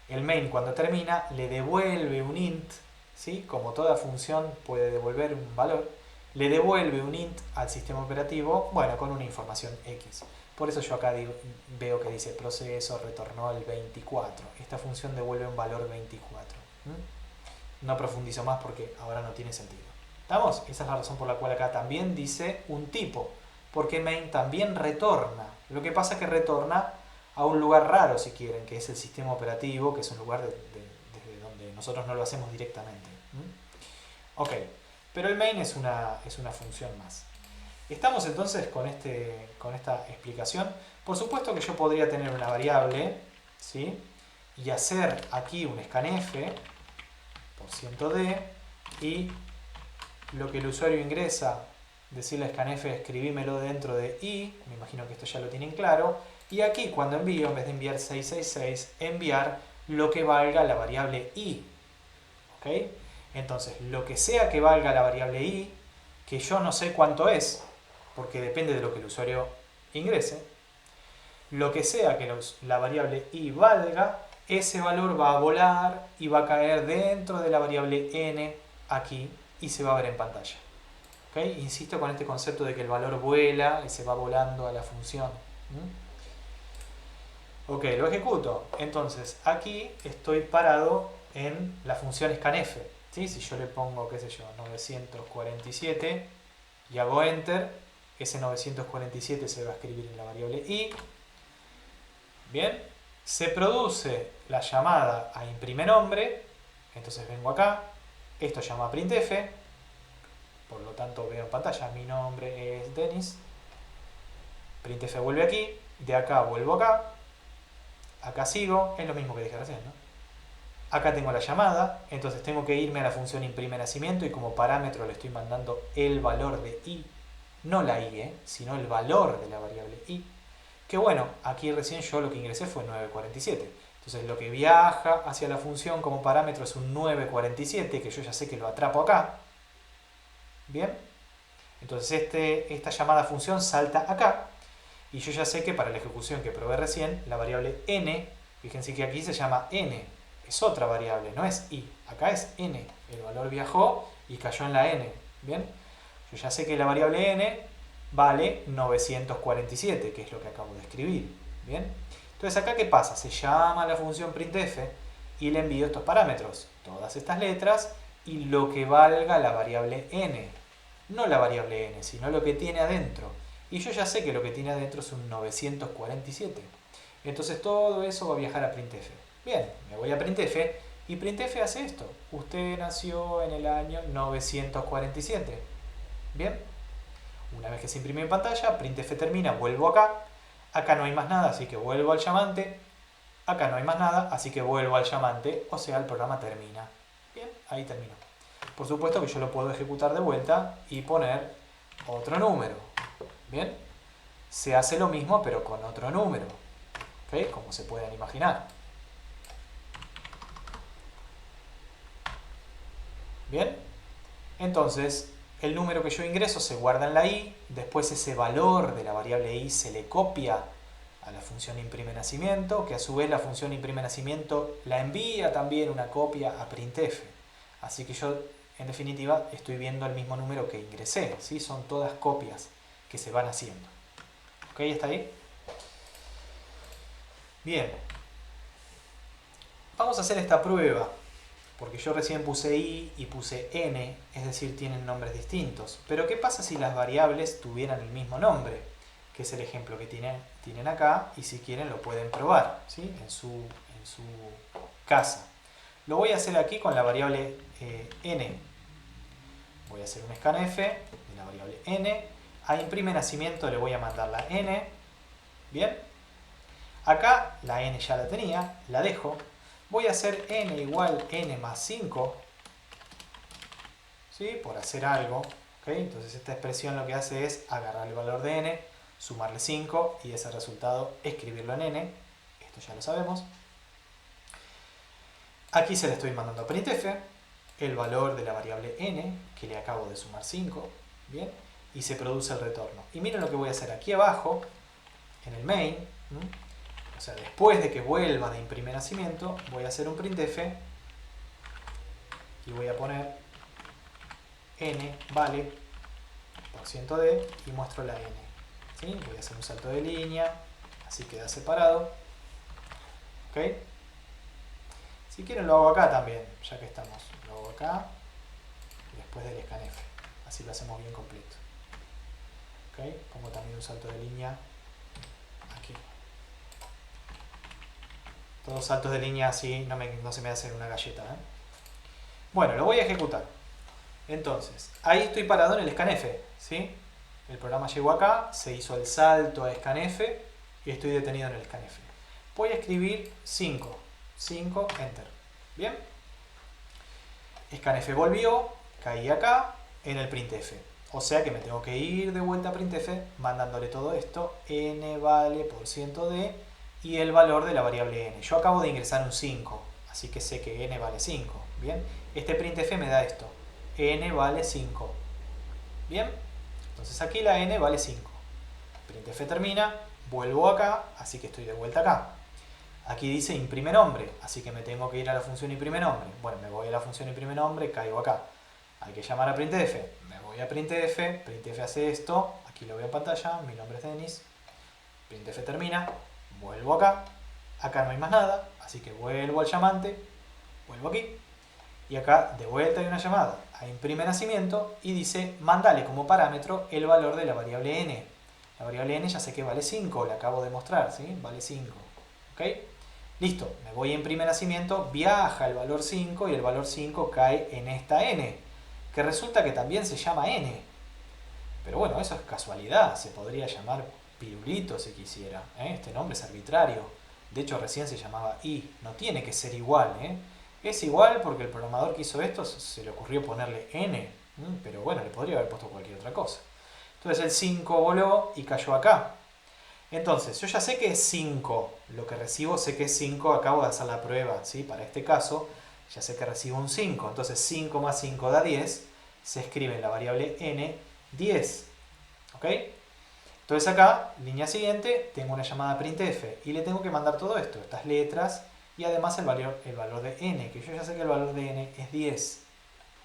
El main cuando termina le devuelve un int, ¿sí? Como toda función puede devolver un valor, le devuelve un int al sistema operativo, bueno, con una información X. Por eso yo acá veo que dice proceso retornó el 24. Esta función devuelve un valor 24. No profundizo más porque ahora no tiene sentido. ¿Estamos? Esa es la razón por la cual acá también dice un tipo, porque main también retorna. Lo que pasa es que retorna a un lugar raro, si quieren, que es el sistema operativo, que es un lugar desde donde nosotros no lo hacemos directamente. Ok, pero el main es una función más. Estamos entonces con esta explicación. Por supuesto que yo podría tener una variable, ¿sí? Y hacer aquí un scanf %d y lo que el usuario ingresa, decirle a scanf escribímelo dentro de i, me imagino que esto ya lo tienen claro, y aquí cuando envío, en vez de enviar 666, enviar lo que valga la variable i. ¿Ok? Entonces, lo que sea que valga la variable i, que yo no sé cuánto es, porque depende de lo que el usuario ingrese, lo que sea que la variable i valga, ese valor va a volar y va a caer dentro de la variable n aquí y se va a ver en pantalla. ¿Okay? Insisto con este concepto de que el valor vuela y se va volando a la función. Ok, lo ejecuto. Entonces, aquí estoy parado en la función scanf. ¿Sí? Si yo le pongo, qué sé yo, 947 y hago enter, ese 947 se va a escribir en la variable i. Bien, se produce la llamada a imprime nombre, entonces vengo acá, esto llama a printf, por lo tanto veo en pantalla, mi nombre es Denis, printf vuelve aquí, de acá vuelvo acá sigo, es lo mismo que dije recién, ¿no? Acá tengo la llamada, entonces tengo que irme a la función imprime nacimiento y como parámetro le estoy mandando el valor de i, no la i, sino el valor de la variable i. Que bueno, aquí recién yo lo que ingresé fue 947. Entonces lo que viaja hacia la función como parámetro es un 947, que yo ya sé que lo atrapo acá. Bien. Entonces esta llamada función salta acá. Y yo ya sé que para la ejecución que probé recién, la variable n, fíjense que aquí se llama n, es otra variable, no es i. Acá es n. El valor viajó y cayó en la n. Bien. Yo ya sé que la variable n vale 947, que es lo que acabo de escribir. ¿Bien? Entonces acá ¿qué pasa? Se llama la función printf y le envío estos parámetros, todas estas letras y lo que valga la variable n. No la variable n, sino lo que tiene adentro. Y yo ya sé que lo que tiene adentro es un 947. Entonces todo eso va a viajar a printf. Bien, me voy a printf y printf hace esto. Usted nació en el año 947. Bien. Una vez que se imprime en pantalla, printf termina, vuelvo acá. Acá no hay más nada, así que vuelvo al llamante. Acá no hay más nada, así que vuelvo al llamante, o sea, el programa termina. Bien, ahí terminó. Por supuesto que yo lo puedo ejecutar de vuelta y poner otro número. Bien, se hace lo mismo, pero con otro número. ¿Ok? Como se pueden imaginar. ¿Bien? Entonces, el número que yo ingreso se guarda en la i, después ese valor de la variable i se le copia a la función imprime nacimiento, que a su vez la función imprime nacimiento la envía también una copia a printf. Así que yo, en definitiva, estoy viendo el mismo número que ingresé, ¿sí? Son todas copias que se van haciendo. ¿Ok? ¿Está ahí? Bien. Vamos a hacer esta prueba, porque yo recién puse i y puse n, es decir, tienen nombres distintos. Pero ¿qué pasa si las variables tuvieran el mismo nombre? Que es el ejemplo que tienen acá, y si quieren lo pueden probar, ¿sí? en su casa. Lo voy a hacer aquí con la variable n. Voy a hacer un scanf de la variable n. A imprime nacimiento le voy a mandar la n. Bien. Acá la n ya la tenía, la dejo. Voy a hacer n igual n más 5, ¿sí? Por hacer algo. ¿Okay? Entonces esta expresión lo que hace es agarrar el valor de n, sumarle 5 y ese resultado escribirlo en n. Esto ya lo sabemos. Aquí se le estoy mandando a printf el valor de la variable n, que le acabo de sumar 5. ¿Bien? Y se produce el retorno. Y miren lo que voy a hacer aquí abajo, en el main. O sea, después de que vuelva de imprime nacimiento, voy a hacer un printf y voy a poner n vale %d y muestro la n. ¿Sí? Voy a hacer un salto de línea, así queda separado. ¿Ok? Si quieren lo hago acá también, ya que estamos. Lo hago acá, después del scanf. Así lo hacemos bien completo. ¿Ok? Pongo también un salto de línea aquí. Todos saltos de línea así no se me hacen una galleta. Bueno, lo voy a ejecutar. Entonces, ahí estoy parado en el scanf, ¿sí? El programa llegó acá, se hizo el salto a scanf y estoy detenido en el scanf. Voy a escribir 5. 5, enter. ¿Bien? Scanf volvió, caí acá en el printf. O sea que me tengo que ir de vuelta a printf mandándole todo esto, n vale %d y el valor de la variable n. Yo acabo de ingresar un 5, así que sé que n vale 5. ¿Bien? Este printf me da esto, n vale 5. ¿Bien? Entonces aquí la n vale 5. Printf termina, vuelvo acá, así que estoy de vuelta acá. Aquí dice imprime nombre, así que me tengo que ir a la función imprime nombre. Bueno, me voy a la función imprime nombre, caigo acá. Hay que llamar a printf, me voy a printf, printf hace esto, aquí lo veo en pantalla, mi nombre es Denis, printf termina, vuelvo acá no hay más nada, así que vuelvo al llamante, vuelvo aquí, y acá de vuelta hay una llamada a imprime nacimiento y dice mándale como parámetro el valor de la variable n. La variable n ya sé que vale 5, la acabo de mostrar, ¿sí? Vale 5. ¿Ok? Listo, me voy a imprime nacimiento, viaja el valor 5 y el valor 5 cae en esta n, que resulta que también se llama n. Pero bueno, eso es casualidad, se podría llamar Pirulito si quisiera, ¿eh? Este nombre es arbitrario. De hecho, recién se llamaba i, no tiene que ser igual, ¿eh? Es igual porque el programador que hizo esto se le ocurrió ponerle n, pero bueno, le podría haber puesto cualquier otra cosa. Entonces el 5 voló y cayó acá. Entonces, yo ya sé que es 5, lo que recibo sé que es 5, acabo de hacer la prueba, ¿sí? Para este caso, ya sé que recibo un 5, entonces 5 más 5 da 10, se escribe en la variable n 10, ¿ok? Entonces acá, línea siguiente, tengo una llamada printf y le tengo que mandar todo esto, estas letras y además el valor de n, que yo ya sé que el valor de n es 10,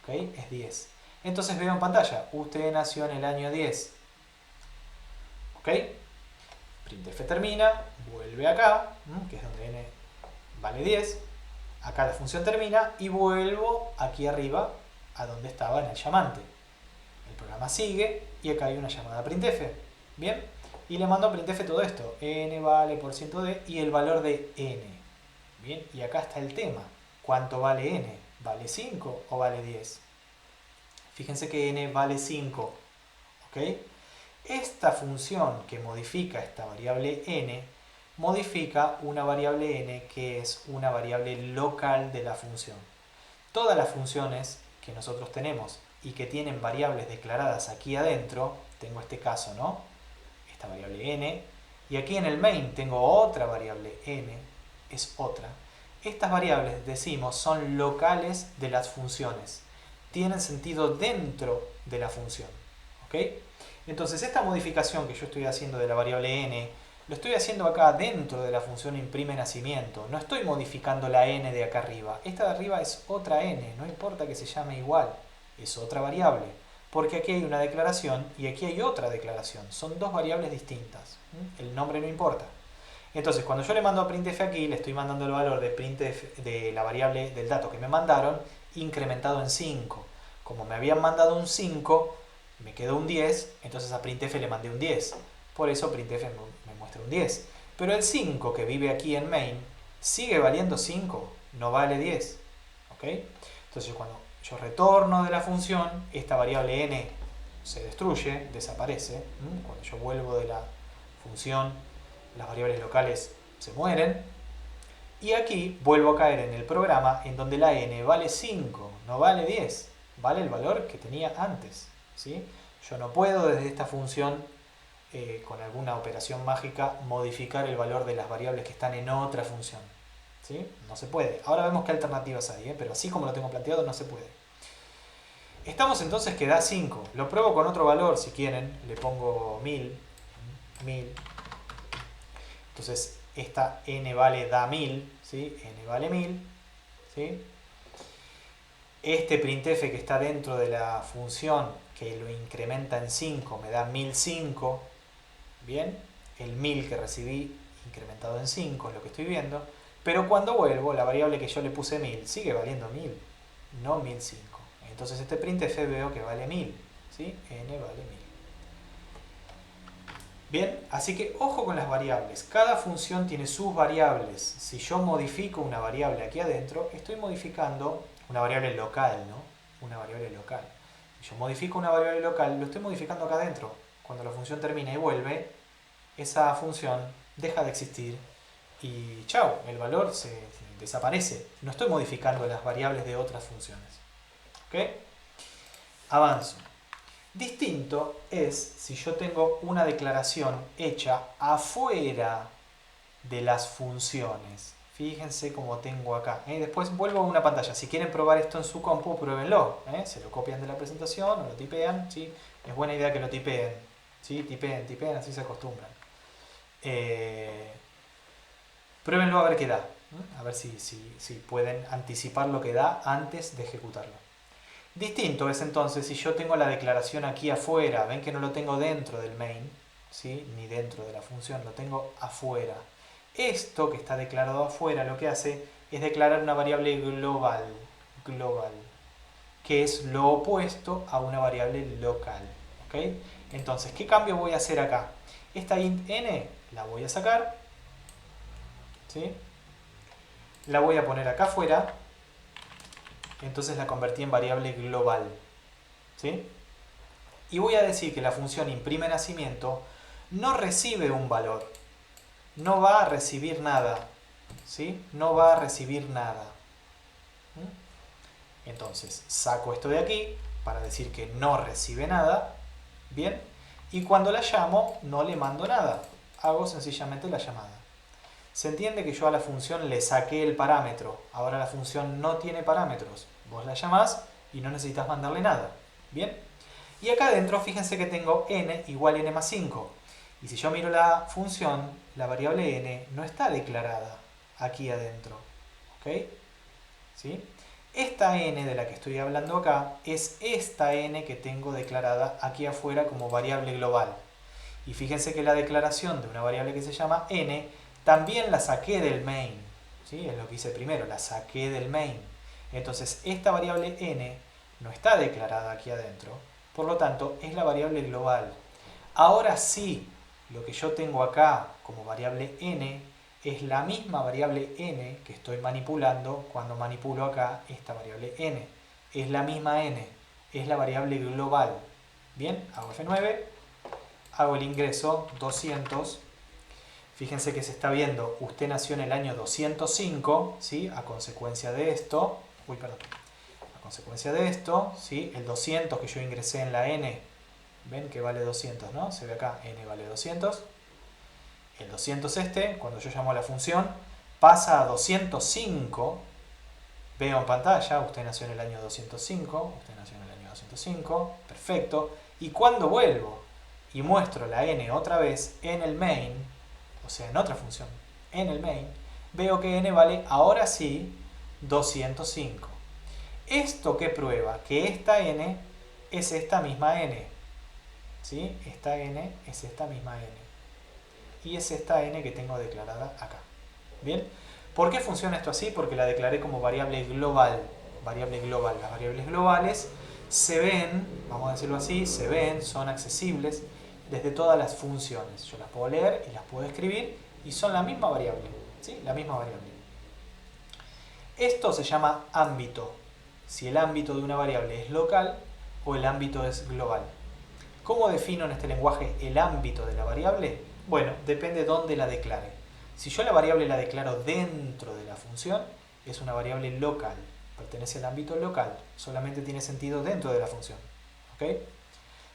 ¿ok? Es 10. Entonces veo en pantalla, usted nació en el año 10, ¿ok? Printf termina, vuelve acá, que es donde n vale 10, acá la función termina y vuelvo aquí arriba a donde estaba en el llamante. El programa sigue y acá hay una llamada a printf, ¿bien? Y le mando a printf todo esto, n vale %d y el valor de n, ¿bien? Y acá está el tema, ¿cuánto vale n? ¿Vale 5 o vale 10? Fíjense que n vale 5, ¿ok? Esta función que modifica esta variable n, modifica una variable n que es una variable local de la función. Todas las funciones que nosotros tenemos y que tienen variables declaradas aquí adentro, tengo este caso, ¿no? Esta variable n, y aquí en el main tengo otra variable n, es otra. Estas variables, decimos, son locales de las funciones. tienen sentido dentro de la función. ¿Ok? Entonces esta modificación que yo estoy haciendo de la variable n, lo estoy haciendo acá dentro de la función imprime nacimiento. No estoy modificando la n de acá arriba. Esta de arriba es otra n, no importa que se llame igual, es otra variable. Porque aquí hay una declaración y aquí hay otra declaración. Son dos variables distintas. El nombre no importa. Entonces, cuando yo le mando a printf aquí, le estoy mandando el valor de printf de la variable del dato que me mandaron incrementado en 5. Como me habían mandado un 5, me quedó un 10, entonces a printf le mandé un 10. Por eso printf me muestra un 10. Pero el 5 que vive aquí en main sigue valiendo 5, no vale 10. ¿Ok? Entonces cuando yo retorno de la función, esta variable n se destruye, desaparece. Cuando yo vuelvo de la función, las variables locales se mueren. Y aquí vuelvo a caer en el programa en donde la n vale 5, no vale 10. Vale el valor que tenía antes. ¿Sí? Yo no puedo desde esta función, con alguna operación mágica, modificar el valor de las variables que están en otra función. ¿Sí? No se puede. Ahora vemos qué alternativas hay, pero así como lo tengo planteado no se puede. Estamos entonces que da 5. Lo pruebo con otro valor si quieren. Le pongo 1000. Entonces esta n da 1000. ¿Sí? N vale 1000. ¿Sí? Este printf que está dentro de la función que lo incrementa en 5 me da 1005. Bien. El 1000 que recibí incrementado en 5 es lo que estoy viendo. Pero cuando vuelvo, la variable que yo le puse 1000 sigue valiendo 1000, no 1005. Entonces este printf veo que vale 1000. ¿Sí? N vale 1000. Bien, así que ojo con las variables. Cada función tiene sus variables. Si yo modifico una variable aquí adentro, estoy modificando una variable local, ¿no? Una variable local. Si yo modifico una variable local, lo estoy modificando acá adentro. Cuando la función termina y vuelve, esa función deja de existir y chao, el valor se desaparece. No estoy modificando las variables de otras funciones. ¿Ok? Avanzo. Distinto es si yo tengo una declaración hecha afuera de las funciones. Fíjense cómo tengo acá. Después vuelvo a una pantalla. Si quieren probar esto en su compu, pruébenlo. Se lo copian de la presentación o lo tipean. ¿Sí? Es buena idea que lo tipeen. ¿Sí? Tipeen, así se acostumbran. Pruébenlo a ver qué da. A ver si pueden anticipar lo que da antes de ejecutarlo. Distinto es entonces si yo tengo la declaración aquí afuera. Ven que no lo tengo dentro del main, ¿sí? Ni dentro de la función, lo tengo afuera. Esto que está declarado afuera lo que hace es declarar una variable global, que es lo opuesto a una variable local. ¿Ok? Entonces, ¿qué cambio voy a hacer acá? Esta int n la voy a sacar, ¿sí? La voy a poner acá afuera, entonces la convertí en variable global, ¿sí? Y voy a decir que la función imprime nacimiento no recibe un valor, no va a recibir nada, ¿sí? No va a recibir nada. Entonces saco esto de aquí para decir que no recibe nada, ¿bien? Y cuando la llamo no le mando nada, hago sencillamente la llamada. Se entiende que yo a la función le saqué el parámetro, ahora la función no tiene parámetros, vos la llamás y no necesitas mandarle nada, ¿bien? Y acá adentro fíjense que tengo n igual n más 5, y si yo miro la función, la variable n no está declarada aquí adentro, ¿ok? ¿Sí? Esta n de la que estoy hablando acá es esta n que tengo declarada aquí afuera como variable global. Y fíjense que la declaración de una variable que se llama n también la saqué del main. ¿Sí? Es lo que hice primero, la saqué del main. Entonces esta variable n no está declarada aquí adentro, por lo tanto es la variable global. Ahora sí, lo que yo tengo acá como variable n es la misma variable n que estoy manipulando cuando manipulo acá esta variable n. Es la misma n, es la variable global. Bien, hago F9, hago el ingreso 200. Fíjense que se está viendo, usted nació en el año 205, ¿sí? A consecuencia de esto, a consecuencia de esto, ¿sí? El 200 que yo ingresé en la n, ven que vale 200, ¿no? Se ve acá, n vale 200. El 200 cuando yo llamo a la función, pasa a 205, Veo en pantalla, usted nació en el año 205, usted nació en el año 205, perfecto. Y cuando vuelvo y muestro la n otra vez en el main, o sea, en otra función, en el main, veo que n vale ahora sí 205. ¿Esto qué prueba? Que esta n es esta misma n. ¿Sí? Esta n es esta misma n. Y es esta n que tengo declarada acá. ¿Bien? ¿Por qué funciona esto así? Porque la declaré como variable global. Variable global. Las variables globales se ven, vamos a decirlo así, se ven, son accesibles desde todas las funciones. Yo las puedo leer y las puedo escribir y son la misma variable. ¿Sí? La misma variable. Esto se llama ámbito. Si el ámbito de una variable es local o el ámbito es global. ¿Cómo defino en este lenguaje el ámbito de la variable? Bueno, depende de dónde la declare. Si yo la variable la declaro dentro de la función, es una variable local, pertenece al ámbito local, solamente tiene sentido dentro de la función. ¿Ok?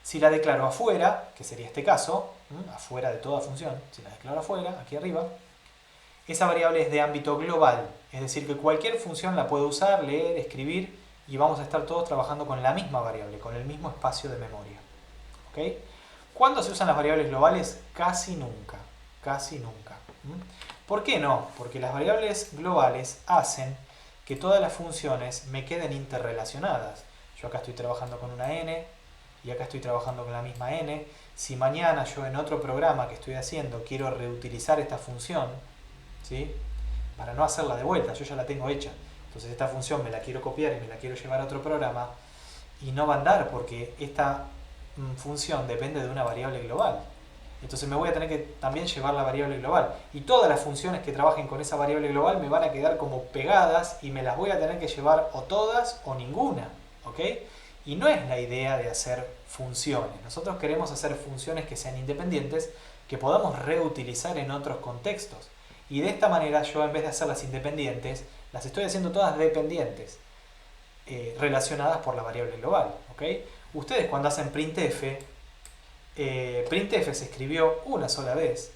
Si la declaro afuera, que sería este caso, afuera de toda función, si la declaro afuera, aquí arriba, esa variable es de ámbito global, es decir, que cualquier función la puedo usar, leer, escribir, y vamos a estar todos trabajando con la misma variable, con el mismo espacio de memoria. ¿Ok? ¿Cuándo se usan las variables globales? Casi nunca. Casi nunca. ¿Por qué no? Porque las variables globales hacen que todas las funciones me queden interrelacionadas. Yo acá estoy trabajando con una n y acá estoy trabajando con la misma n. Si mañana yo en otro programa que estoy haciendo quiero reutilizar esta función, ¿sí? Para no hacerla de vuelta, yo ya la tengo hecha. Entonces esta función me la quiero copiar y me la quiero llevar a otro programa y no va a andar porque esta función depende de una variable global. Entonces me voy a tener que también llevar la variable global. Y todas las funciones que trabajen con esa variable global me van a quedar como pegadas y me las voy a tener que llevar o todas o ninguna. ¿Ok? Y no es la idea de hacer funciones. Nosotros queremos hacer funciones que sean independientes, que podamos reutilizar en otros contextos. Y de esta manera yo, en vez de hacerlas independientes, las estoy haciendo todas dependientes, relacionadas por la variable global. ¿Ok? Ustedes cuando hacen printf, printf se escribió una sola vez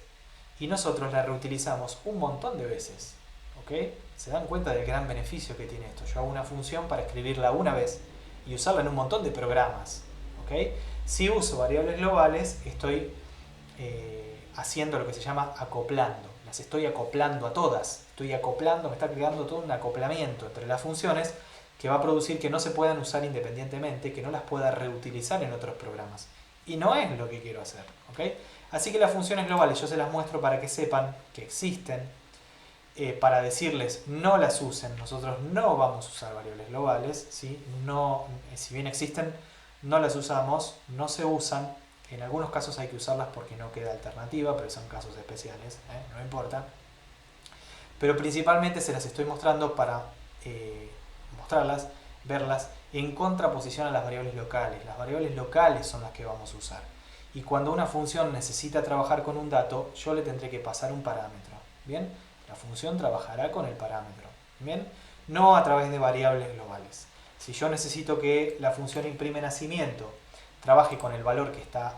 y nosotros la reutilizamos un montón de veces. ¿Ok? ¿Se dan cuenta del gran beneficio que tiene esto? Yo hago una función para escribirla una vez y usarla en un montón de programas. ¿Ok? Si uso variables globales, estoy haciendo lo que se llama acoplando. Las estoy acoplando a todas. Estoy acoplando, me está creando todo un acoplamiento entre las funciones que va a producir que no se puedan usar independientemente, que no las pueda reutilizar en otros programas. Y no es lo que quiero hacer. ¿Ok? Así que las funciones globales yo se las muestro para que sepan que existen, para decirles no las usen. Nosotros no vamos a usar variables globales, ¿sí? No, si bien existen, no las usamos, no se usan. En algunos casos hay que usarlas porque no queda alternativa, pero son casos especiales, no importa. Pero principalmente se las estoy mostrando para mostrarlas, verlas en contraposición a las variables locales. Las variables locales son las que vamos a usar. Y cuando una función necesita trabajar con un dato, yo le tendré que pasar un parámetro. ¿Bien? La función trabajará con el parámetro. ¿Bien? No a través de variables globales. Si yo necesito que la función imprime nacimiento trabaje con el valor que está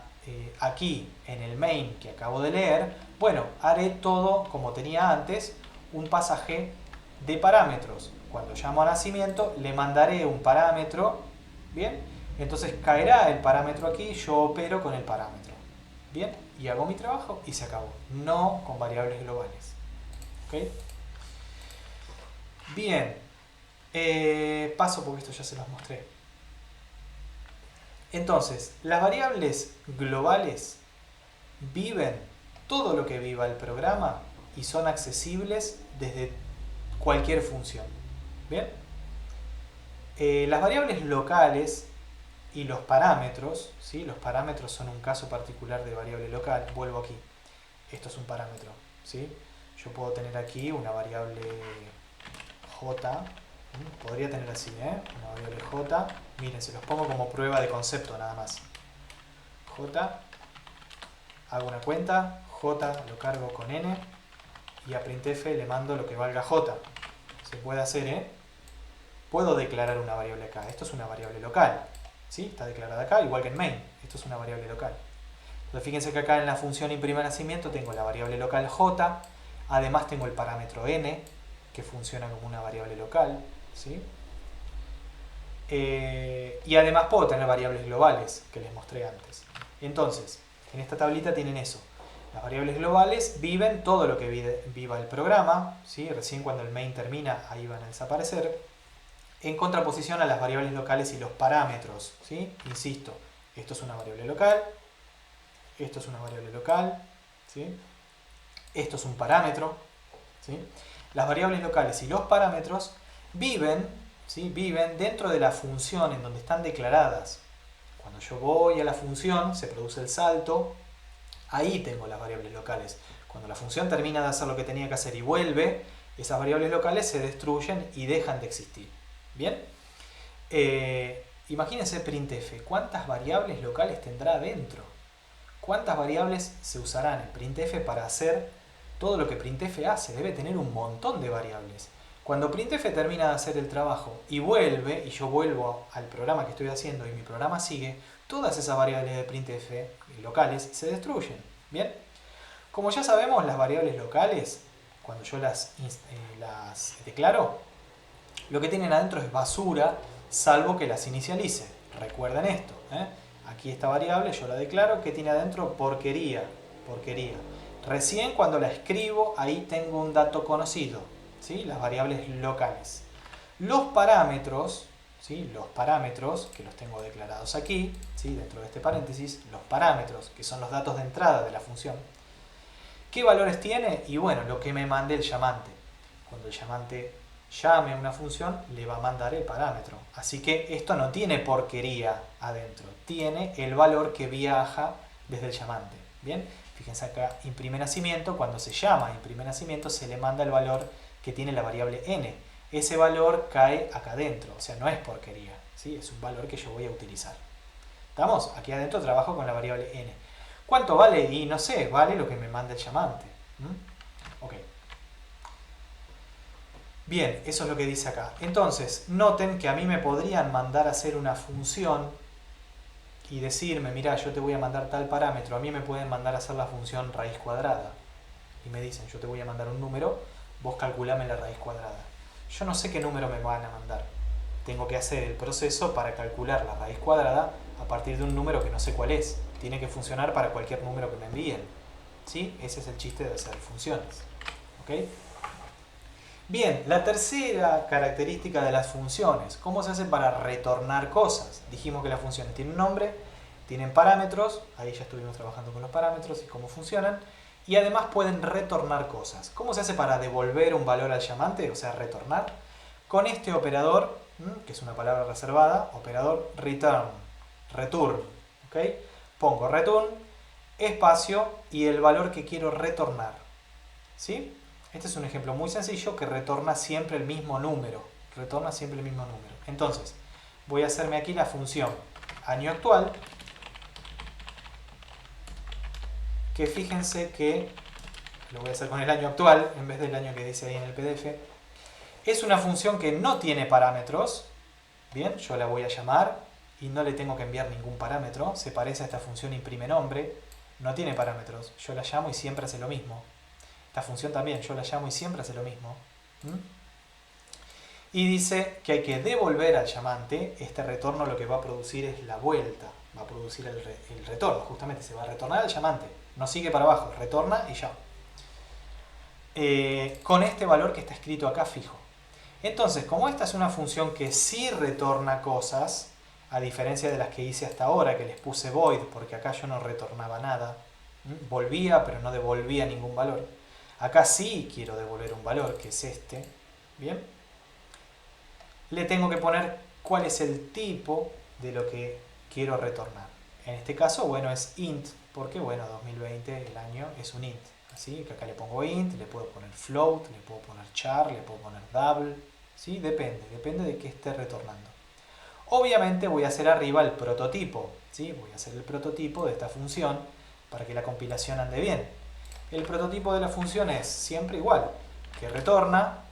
aquí en el main que acabo de leer, bueno, haré todo como tenía antes, un pasaje de parámetros. Cuando llamo a nacimiento le mandaré un parámetro, ¿bien? Entonces caerá el parámetro aquí, yo opero con el parámetro, ¿bien? Y hago mi trabajo y se acabó. No con variables globales. ¿Ok? Bien. Paso porque esto ya se los mostré. Entonces, las variables globales viven todo lo que viva el programa y son accesibles desde cualquier función. ¿Bien? Las variables locales y los parámetros, ¿sí? Los parámetros son un caso particular de variable local. Vuelvo aquí. Esto es un parámetro, ¿sí? Yo puedo tener aquí una variable j. Podría tener así, una variable j. Miren, se los pongo como prueba de concepto nada más. J, hago una cuenta, j lo cargo con n y a printf le mando lo que valga j. Se puede hacer, Puedo declarar una variable acá. Esto es una variable local, ¿sí? Está declarada acá, igual que en main. Esto es una variable local. Entonces fíjense que acá en la función imprime nacimiento tengo la variable local j, además tengo el parámetro n, que funciona como una variable local. ¿sí? Y además puedo tener variables globales, que les mostré antes. Entonces, en esta tablita tienen eso. Las variables globales viven todo lo que viva el programa, ¿sí? Recién cuando el main termina, ahí van a desaparecer. En contraposición a las variables locales y los parámetros, ¿sí? Insisto, esto es una variable local, esto es una variable local, ¿sí? Esto es un parámetro, ¿sí? Las variables locales y los parámetros viven, ¿sí? Viven dentro de la función en donde están declaradas. Cuando yo voy a la función, se produce el salto, ahí tengo las variables locales. Cuando la función termina de hacer lo que tenía que hacer y vuelve, esas variables locales se destruyen y dejan de existir. ¿Bien? Imagínense printf, ¿cuántas variables locales tendrá adentro? ¿Cuántas variables se usarán en printf para hacer todo lo que printf hace? Debe tener un montón de variables. Cuando printf termina de hacer el trabajo y vuelve, y yo vuelvo al programa que estoy haciendo y mi programa sigue, todas esas variables de printf locales se destruyen. ¿Bien? Como ya sabemos, las variables locales, cuando yo las declaro, lo que tienen adentro es basura, salvo que las inicialice. Recuerden esto, ¿eh? Aquí esta variable yo la declaro, que tiene adentro porquería, porquería. Recién cuando la escribo, ahí tengo un dato conocido, ¿sí? Las variables locales. Los parámetros, ¿sí? Los parámetros, que los tengo declarados aquí, ¿sí? Dentro de este paréntesis, los parámetros, que son los datos de entrada de la función. ¿Qué valores tiene? Y bueno, lo que me mande el llamante. Cuando el llamante llame a una función, le va a mandar el parámetro. Así que esto no tiene porquería adentro, tiene el valor que viaja desde el llamante. ¿Bien? Fíjense acá, imprime nacimiento, cuando se llama imprime nacimiento, se le manda el valor que tiene la variable n. Ese valor cae acá adentro, o sea, no es porquería, ¿sí? Es un valor que yo voy a utilizar. ¿Estamos? Aquí adentro trabajo con la variable n. ¿Cuánto vale? Y no sé, vale lo que me manda el llamante. Ok. Bien, eso es lo que dice acá. Entonces, noten que a mí me podrían mandar a hacer una función y decirme, mira, yo te voy a mandar tal parámetro. A mí me pueden mandar a hacer la función raíz cuadrada. Y me dicen, yo te voy a mandar un número, vos calculame la raíz cuadrada. Yo no sé qué número me van a mandar. Tengo que hacer el proceso para calcular la raíz cuadrada a partir de un número que no sé cuál es. Tiene que funcionar para cualquier número que me envíen. ¿Sí? Ese es el chiste de hacer funciones. ¿Ok? Bien, la tercera característica de las funciones. ¿Cómo se hace para retornar cosas? Dijimos que las funciones tienen un nombre, tienen parámetros, ahí ya estuvimos trabajando con los parámetros y cómo funcionan, y además pueden retornar cosas. ¿Cómo se hace para devolver un valor al llamante? O sea, retornar. Con este operador, que es una palabra reservada, operador return, return. ¿Ok? Pongo return, espacio y el valor que quiero retornar. ¿Sí? Este es un ejemplo muy sencillo que retorna siempre el mismo número. Retorna siempre el mismo número. Entonces, voy a hacerme aquí la función año actual, que fíjense que, lo voy a hacer con el año actual, en vez del año que dice ahí en el PDF, es una función que no tiene parámetros. Bien, yo la voy a llamar y no le tengo que enviar ningún parámetro. Se parece a esta función imprime nombre, no tiene parámetros. Yo la llamo y siempre hace lo mismo. Esta función también, yo la llamo y siempre hace lo mismo. Y dice que hay que devolver al llamante. Este retorno lo que va a producir es la vuelta. Va a producir el retorno, justamente se va a retornar al llamante. No sigue para abajo, retorna y ya. Con este valor que está escrito acá fijo. Entonces, como esta es una función que sí retorna cosas, a diferencia de las que hice hasta ahora, que les puse void, porque acá yo no retornaba nada. Volvía, pero no devolvía ningún valor. Acá sí quiero devolver un valor, que es este. Bien. Le tengo que poner cuál es el tipo de lo que quiero retornar. En este caso, bueno, es int, porque, bueno, 2020, el año, es un int. Así que acá le pongo int, le puedo poner float, le puedo poner char, le puedo poner double. ¿Sí? Depende de qué esté retornando. Obviamente voy a hacer arriba el prototipo. ¿Sí? Voy a hacer el prototipo de esta función para que la compilación ande bien. El prototipo de la función es siempre igual, que retorna,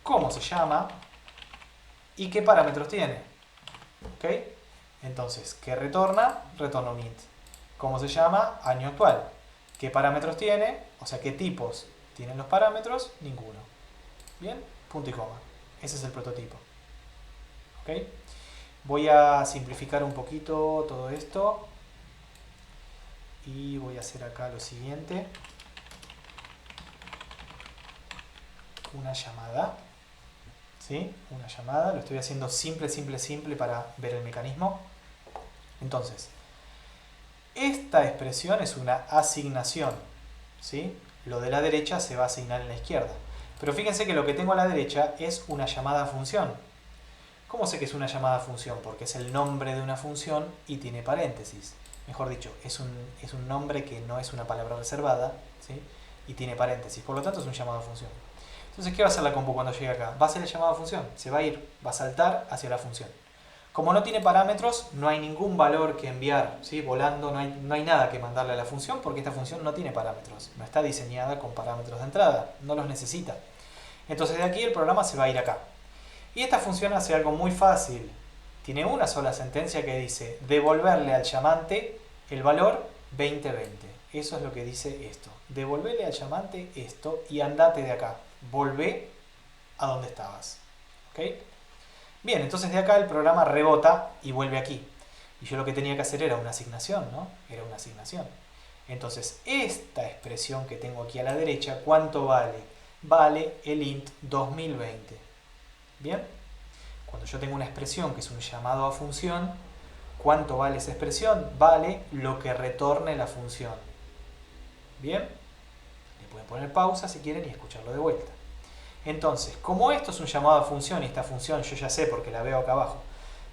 cómo se llama y qué parámetros tiene. ¿Ok? Entonces, ¿qué retorna? Retorna un int. ¿Cómo se llama? Año actual. ¿Qué parámetros tiene? O sea, ¿qué tipos tienen los parámetros? Ninguno. Bien, punto y coma. Ese es el prototipo. ¿Ok? Voy a simplificar un poquito todo esto y voy a hacer acá lo siguiente. Una llamada. ¿Sí? Una llamada. Lo estoy haciendo simple, simple, simple para ver el mecanismo. Entonces, esta expresión es una asignación. ¿Sí? Lo de la derecha se va a asignar en la izquierda. Pero fíjense que lo que tengo a la derecha es una llamada a función. ¿Cómo sé que es una llamada a función? Porque es el nombre de una función y tiene paréntesis. Mejor dicho, es un nombre que no es una palabra reservada, ¿sí? Y tiene paréntesis. Por lo tanto, es un llamado a función. Entonces, ¿qué va a hacer la compu cuando llegue acá? Va a hacer el llamado a función. Se va a ir, va a saltar hacia la función. Como no tiene parámetros, no hay ningún valor que enviar, ¿sí? Volando, no hay nada que mandarle a la función porque esta función no tiene parámetros. No está diseñada con parámetros de entrada. No los necesita. Entonces, de aquí el programa se va a ir acá. Y esta función hace algo muy fácil. Tiene una sola sentencia que dice devolverle al llamante el valor 2020. Eso es lo que dice esto. Devolverle al llamante esto y andate de acá. Volvé a donde estabas. ¿Ok? Bien, entonces de acá el programa rebota y vuelve aquí. Y yo lo que tenía que hacer era una asignación, ¿no? Era una asignación. Entonces, esta expresión que tengo aquí a la derecha, ¿cuánto vale? Vale el int 2020. ¿Bien? Cuando yo tengo una expresión que es un llamado a función, ¿cuánto vale esa expresión? Vale lo que retorne la función. ¿Bien? Le pueden poner pausa si quieren y escucharlo de vuelta. Entonces, como esto es un llamado a función y esta función yo ya sé porque la veo acá abajo,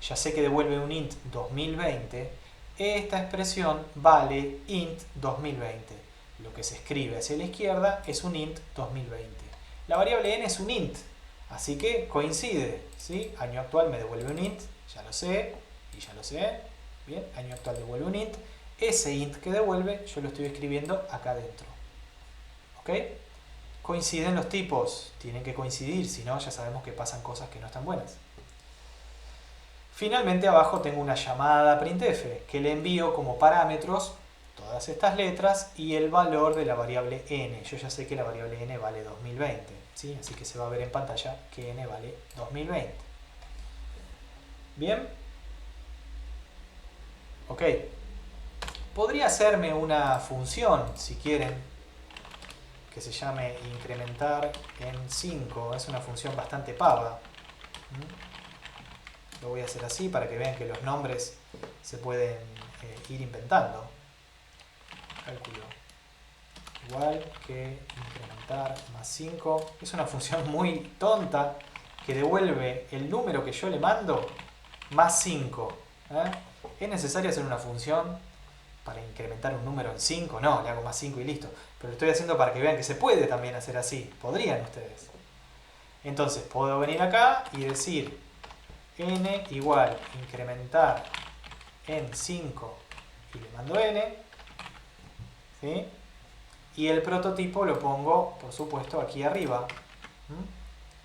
ya sé que devuelve un int 2020, esta expresión vale int 2020. Lo que se escribe hacia la izquierda es un int 2020. La variable n es un int. Así que coincide, ¿sí? Año actual me devuelve un int, ya lo sé, y ya lo sé. Bien, año actual devuelve un int. Ese int que devuelve yo lo estoy escribiendo acá adentro. ¿Ok? Coinciden los tipos, tienen que coincidir, si no ya sabemos que pasan cosas que no están buenas. Finalmente abajo tengo una llamada printf que le envío como parámetros todas estas letras y el valor de la variable n. Yo ya sé que la variable n vale 2020. ¿Sí? Así que se va a ver en pantalla que n vale 2020. ¿Bien? Ok. Podría hacerme una función, si quieren, que se llame incrementar en 5. Es una función bastante pava. Lo voy a hacer así para que vean que los nombres se pueden ir inventando. Cálculo igual que incrementar más 5. Es una función muy tonta que devuelve el número que yo le mando más 5. ¿Es necesario hacer una función para incrementar un número en 5? No, le hago más 5 y listo. Pero lo estoy haciendo para que vean que se puede también hacer así. Podrían ustedes. Entonces puedo venir acá y decir n igual incrementar en 5 y le mando n. ¿Sí? Y el prototipo lo pongo, por supuesto, aquí arriba,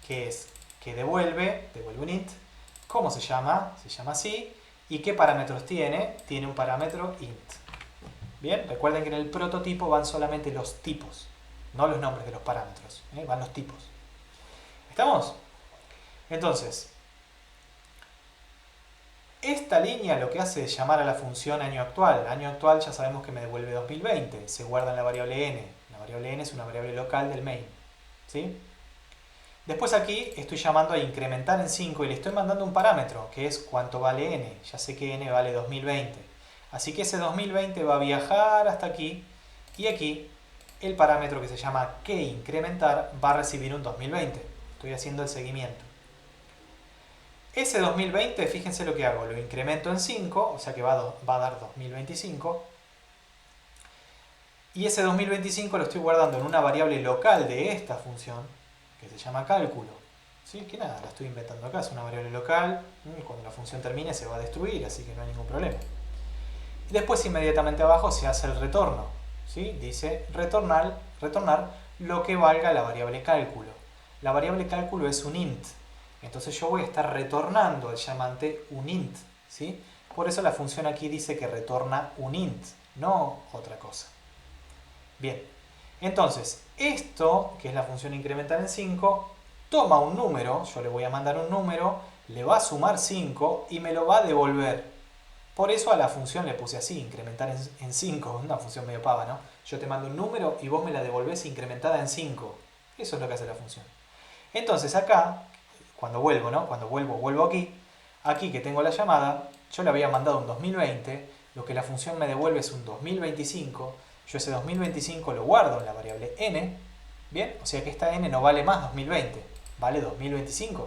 que es que devuelve un int. ¿Cómo se llama? Se llama así. ¿Y qué parámetros tiene? Tiene un parámetro int. Bien, recuerden que en el prototipo van solamente los tipos, no los nombres de los parámetros, van los tipos. ¿Estamos? Entonces, esta línea lo que hace es llamar a la función año actual. Año actual ya sabemos que me devuelve 2020. Se guarda en la variable n. La variable n es una variable local del main. ¿Sí? Después aquí estoy llamando a incrementar en 5 y le estoy mandando un parámetro, que es cuánto vale n. Ya sé que n vale 2020. Así que ese 2020 va a viajar hasta aquí. Y aquí el parámetro que se llama queIncrementar va a recibir un 2020. Estoy haciendo el seguimiento. Ese 2020, fíjense lo que hago, lo incremento en 5, o sea que va a dar 2025. Y ese 2025 lo estoy guardando en una variable local de esta función, que se llama cálculo. ¿Sí? Que nada, la estoy inventando acá, es una variable local, y cuando la función termine se va a destruir, así que no hay ningún problema. Y después inmediatamente abajo se hace el retorno. ¿Sí? Dice retornar lo que valga la variable cálculo. La variable cálculo es un int. Entonces yo voy a estar retornando al llamante un int. ¿Sí? Por eso la función aquí dice que retorna un int, no otra cosa. Bien, entonces esto, que es la función incrementar en 5, toma un número, yo le voy a mandar un número, le va a sumar 5 y me lo va a devolver. Por eso a la función le puse así, incrementar en 5, una función medio pava, ¿no? Yo te mando un número y vos me la devolvés incrementada en 5. Eso es lo que hace la función. Entonces acá, cuando vuelvo, ¿no? Cuando vuelvo aquí que tengo la llamada, yo le había mandado un 2020, lo que la función me devuelve es un 2025, yo ese 2025 lo guardo en la variable n, ¿bien? O sea que esta n no vale más 2020, vale 2025,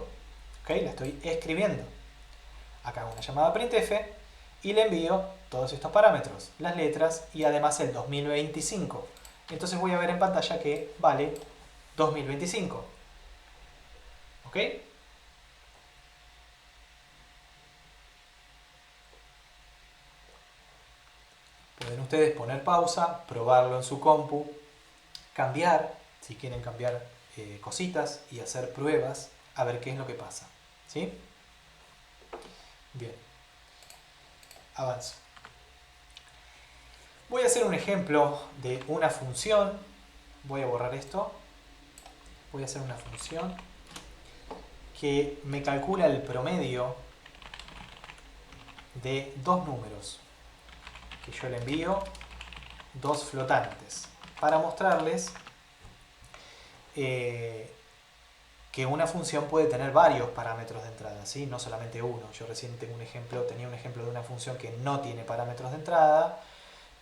¿ok? La estoy escribiendo. Acá hago una llamada printf y le envío todos estos parámetros, las letras y además el 2025. Entonces voy a ver en pantalla que vale 2025. ¿Ok? Pueden ustedes poner pausa, probarlo en su compu, cambiar, si quieren cambiar cositas y hacer pruebas, a ver qué es lo que pasa. ¿Sí? Bien. Avanzo. Voy a hacer un ejemplo de una función. Voy a borrar esto. Voy a hacer una función que me calcula el promedio de dos números que yo le envío, dos flotantes, para mostrarles que una función puede tener varios parámetros de entrada, ¿sí? No solamente uno. Yo recién tenía un ejemplo de una función que no tiene parámetros de entrada,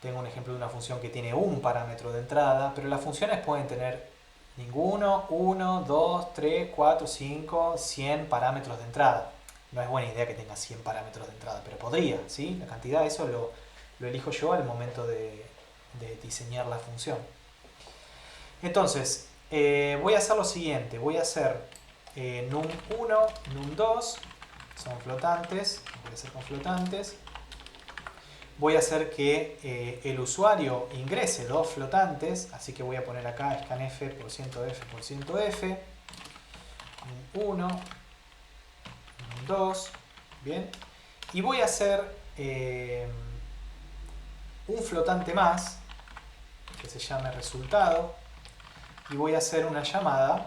tengo un ejemplo de una función que tiene un parámetro de entrada, pero las funciones pueden tener ninguno, 1, 2, 3, 4, 5, 100 parámetros de entrada. No es buena idea que tenga 100 parámetros de entrada, pero podría, ¿sí? La cantidad, eso lo elijo yo al momento de diseñar la función. Entonces, voy a hacer lo siguiente, voy a hacer num1, num2, son flotantes, voy a hacer con flotantes. Voy a hacer que el usuario ingrese dos flotantes, así que voy a poner acá scanf %f%f, num1, num2, bien. Y voy a hacer un flotante más, que se llame resultado, y voy a hacer una llamada,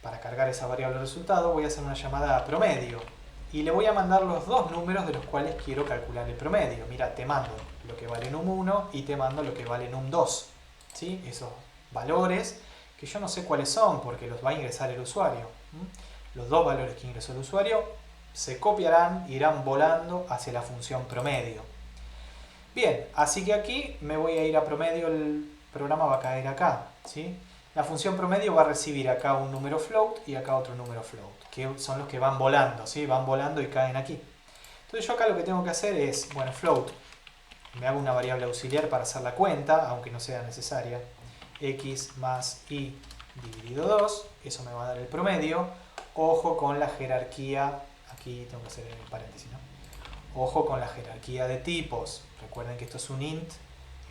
para cargar esa variable resultado, voy a hacer una llamada a promedio. Y le voy a mandar los dos números de los cuales quiero calcular el promedio. Mira, te mando lo que vale num1 y te mando lo que vale num2. ¿Sí? Esos valores que yo no sé cuáles son porque los va a ingresar el usuario. Los dos valores que ingresó el usuario se copiarán, irán volando hacia la función promedio. Bien, así que aquí me voy a ir a promedio, el programa va a caer acá, ¿sí? La función promedio va a recibir acá un número float y acá otro número float, que son los que van volando, ¿sí? Van volando y caen aquí. Entonces yo acá lo que tengo que hacer es, bueno, float, me hago una variable auxiliar para hacer la cuenta, aunque no sea necesaria, x más y dividido 2, eso me va a dar el promedio. Ojo con la jerarquía, aquí tengo que hacer el paréntesis, ¿no? Ojo con la jerarquía de tipos. Recuerden que esto es un int,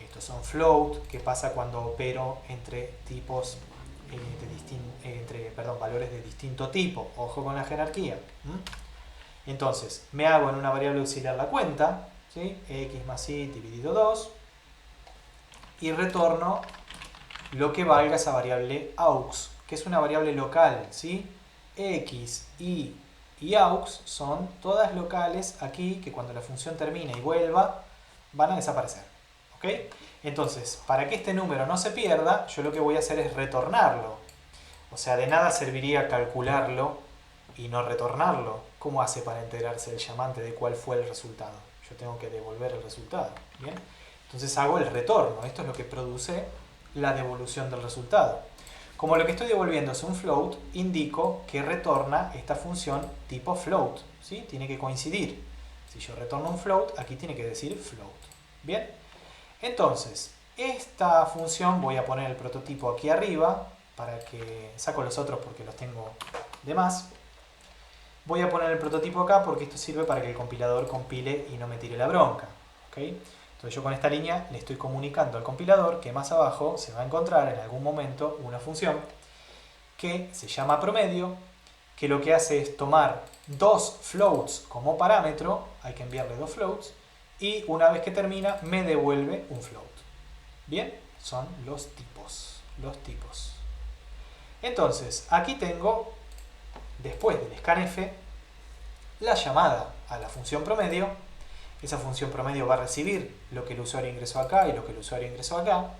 estos son float. ¿Qué pasa cuando opero entre tipos valores de distinto tipo? Ojo con la jerarquía. Entonces, me hago en una variable auxiliar la cuenta, ¿sí? X más y dividido 2, y retorno lo que valga esa variable aux, que es una variable local, ¿sí? X, y aux son todas locales aquí que cuando la función termine y vuelva van a desaparecer. ¿Ok? Entonces, para que este número no se pierda, yo lo que voy a hacer es retornarlo. O sea, de nada serviría calcularlo y no retornarlo. ¿Cómo hace para enterarse el llamante de cuál fue el resultado? Yo tengo que devolver el resultado. ¿Bien? Entonces hago el retorno. Esto es lo que produce la devolución del resultado. Como lo que estoy devolviendo es un float, indico que retorna esta función tipo float, ¿sí? Tiene que coincidir. Si yo retorno un float, aquí tiene que decir float. ¿Bien? Entonces, esta función voy a poner el prototipo aquí arriba, para que saco los otros porque los tengo de más. Voy a poner el prototipo acá porque esto sirve para que el compilador compile y no me tire la bronca. ¿Okay? Entonces yo con esta línea le estoy comunicando al compilador que más abajo se va a encontrar en algún momento una función que se llama promedio, que lo que hace es tomar dos floats como parámetro, hay que enviarle dos floats, y una vez que termina me devuelve un float. Bien, son los tipos. Entonces, aquí tengo, después del scanf, la llamada a la función promedio. Esa función promedio va a recibir lo que el usuario ingresó acá y lo que el usuario ingresó acá.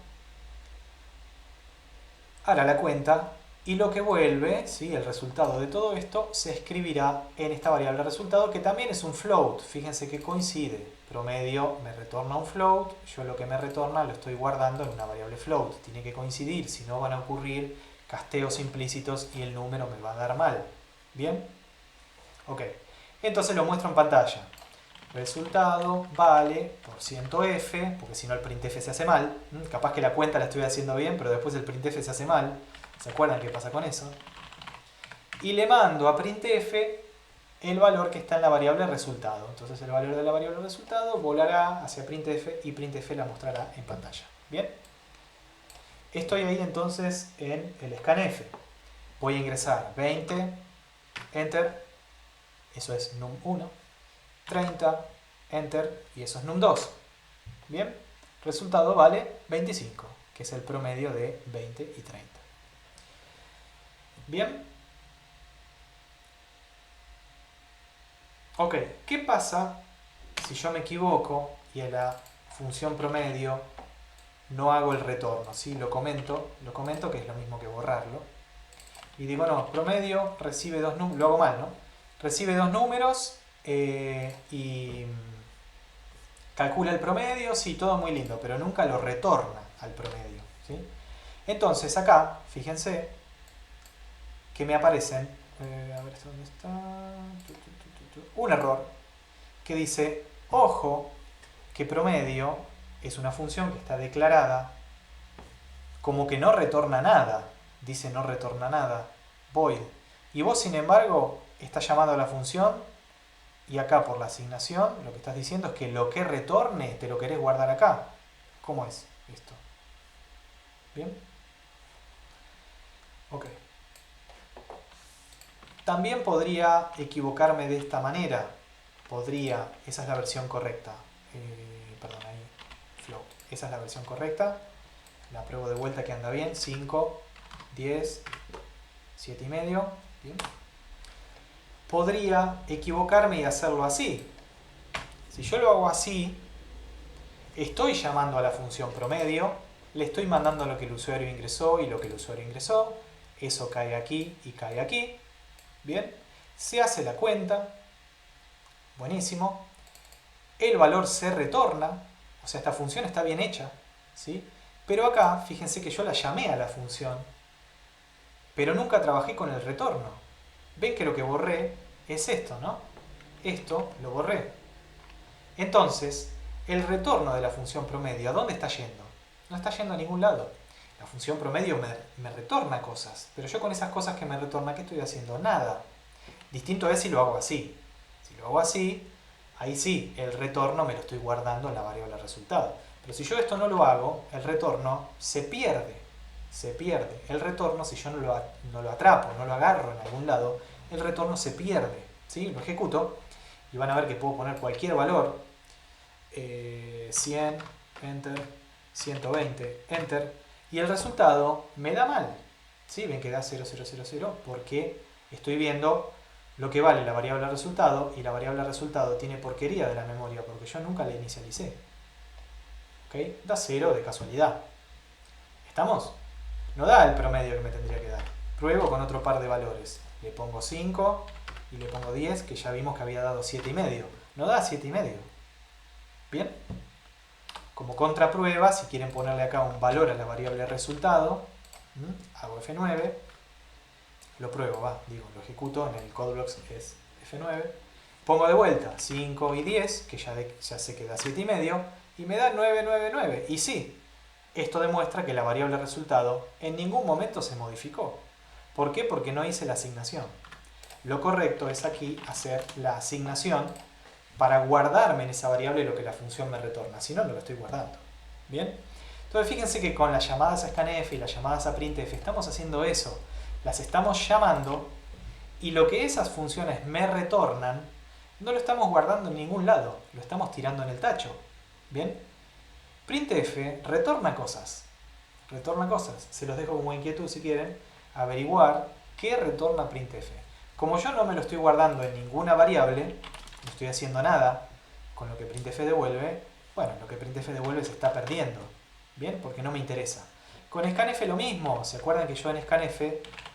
Hará la cuenta y lo que vuelve, ¿sí? El resultado de todo esto, se escribirá en esta variable resultado, que también es un float. Fíjense que coincide. Promedio me retorna un float, yo lo que me retorna lo estoy guardando en una variable float. Tiene que coincidir, si no van a ocurrir casteos implícitos y el número me va a dar mal. ¿Bien? Ok. Entonces lo muestro en pantalla. Resultado vale por %f, porque si no el printf se hace mal. Capaz que la cuenta la estoy haciendo bien, pero después el printf se hace mal. ¿Se acuerdan qué pasa con eso? Y le mando a printf el valor que está en la variable resultado. Entonces el valor de la variable resultado volará hacia printf y printf la mostrará en pantalla. ¿Bien? Estoy ahí entonces en el scanf. Voy a ingresar 20, enter, eso es num1, 30, enter, y eso es num2. Bien, resultado vale 25, que es el promedio de 20 y 30. Bien. Ok, ¿qué pasa si yo me equivoco y en la función promedio no hago el retorno? ¿Sí? Lo comento que es lo mismo que borrarlo. Y digo, no, promedio recibe dos números, lo hago mal, ¿no? Recibe dos números y calcula el promedio, sí, todo muy lindo, pero nunca lo retorna al promedio, ¿sí? Entonces acá, fíjense que me aparecen, a ver dónde está, un error que dice, ojo, que promedio es una función que está declarada como que no retorna nada, dice no retorna nada, void, y vos sin embargo estás llamando a la función y acá por la asignación lo que estás diciendo es que lo que retorne te lo querés guardar acá. ¿Cómo es esto? ¿Bien? Ok. También podría equivocarme de esta manera. Podría, esa es la versión correcta. Perdón, ahí, float. Esa es la versión correcta. La pruebo de vuelta que anda bien. 5, 10, 7 y medio. Bien. Podría equivocarme y hacerlo así. Si yo lo hago así, estoy llamando a la función promedio, le estoy mandando lo que el usuario ingresó y lo que el usuario ingresó. Eso cae aquí y cae aquí. Bien, se hace la cuenta, buenísimo, el valor se retorna, o sea, esta función está bien hecha, ¿sí? Pero acá, fíjense que yo la llamé a la función, pero nunca trabajé con el retorno. Ven que lo que borré es esto, ¿no? Esto lo borré. Entonces, el retorno de la función promedio, ¿a dónde está yendo? No está yendo a ningún lado. La función promedio me retorna cosas, pero yo con esas cosas que me retorna, ¿qué estoy haciendo? Nada. Distinto es si lo hago así. Si lo hago así, ahí sí, el retorno me lo estoy guardando en la variable resultado. Pero si yo esto no lo hago, el retorno se pierde. Se pierde. El retorno, si yo no lo atrapo, no lo agarro en algún lado, el retorno se pierde. ¿Sí? Lo ejecuto y van a ver que puedo poner cualquier valor. 100, enter, 120, enter. Y el resultado me da mal. ¿Sí? Ven que da 0, 0, 0, 0 porque estoy viendo lo que vale la variable resultado y la variable resultado tiene porquería de la memoria porque yo nunca la inicialicé. ¿Okay? Da 0 de casualidad. ¿Estamos? No da el promedio que me tendría que dar. Pruebo con otro par de valores. Le pongo 5 y le pongo 10, que ya vimos que había dado 7,5. No da 7,5. ¿Bien? Como contraprueba, si quieren ponerle acá un valor a la variable resultado, hago F9, lo pruebo, lo ejecuto, en el CodeBlocks es F9, pongo de vuelta 5 y 10, que ya sé que da 7,5, y me da 9, 9, 9. Y sí, esto demuestra que la variable resultado en ningún momento se modificó. ¿Por qué? Porque no hice la asignación. Lo correcto es aquí hacer la asignación para guardarme en esa variable lo que la función me retorna. Si no, no lo estoy guardando. ¿Bien? Entonces fíjense que con las llamadas a scanf y las llamadas a printf estamos haciendo eso. Las estamos llamando y lo que esas funciones me retornan no lo estamos guardando en ningún lado. Lo estamos tirando en el tacho. ¿Bien? Printf retorna cosas. Retorna cosas. Se los dejo como inquietud si quieren. averiguar qué retorna printf. Como yo no me lo estoy guardando en ninguna variable, no estoy haciendo nada con lo que printf devuelve, bueno, lo que printf devuelve se está perdiendo, ¿bien? Porque no me interesa. Con scanf lo mismo, ¿se acuerdan que yo en scanf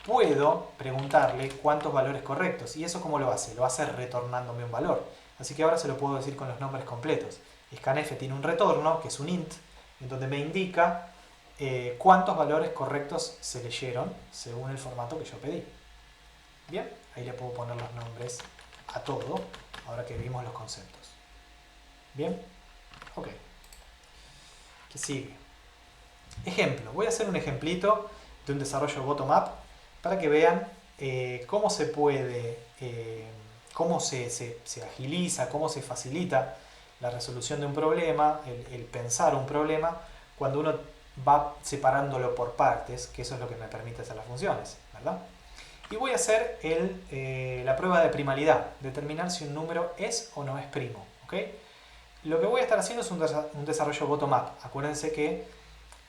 puedo preguntarle cuántos valores correctos? ¿Y eso cómo lo hace? Lo hace retornándome un valor. Así que ahora se lo puedo decir con los nombres completos. Scanf tiene un retorno, que es un int, en donde me indica cuántos valores correctos se leyeron según el formato que yo pedí. Bien, ahí le puedo poner los nombres a todo, ahora que vimos los conceptos. Bien, ok. ¿Qué sigue? Ejemplo, voy a hacer un ejemplito de un desarrollo bottom-up para que vean cómo se puede, cómo se agiliza, cómo se facilita la resolución de un problema, el pensar un problema, cuando uno va separándolo por partes, que eso es lo que me permite hacer las funciones, ¿verdad? Y voy a hacer la prueba de primalidad, determinar si un número es o no es primo, ¿ok? Lo que voy a estar haciendo es un desarrollo bottom-up. Acuérdense que